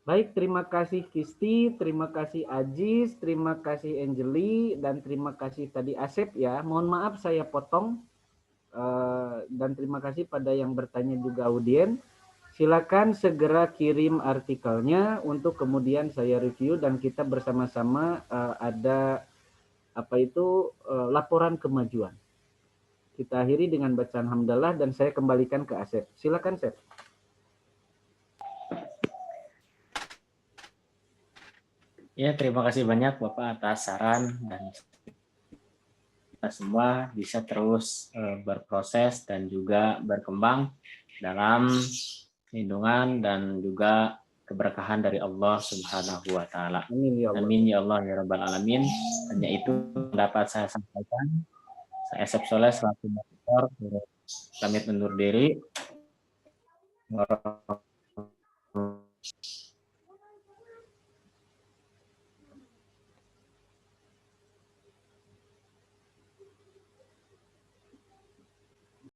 Baik, terima kasih Kisti, terima kasih Ajis, terima kasih Angeli, dan terima kasih tadi Asep ya. Mohon maaf saya potong. Dan terima kasih pada yang bertanya juga audien. Silakan segera kirim artikelnya untuk kemudian saya review dan kita bersama-sama ada laporan kemajuan. Kita akhiri dengan bacaan hamdalah dan saya kembalikan ke Asep. Silakan Asep. Ya, terima kasih banyak Bapak atas saran dan kita semua bisa terus berproses dan juga berkembang dalam lindungan dan juga keberkahan dari Allah Subhanahu wa taala. Amin ya Allah ya rabbal alamin. Hanya itu dapat saya sampaikan. Saya Asep Soleh selaku moderator pamit undur diri.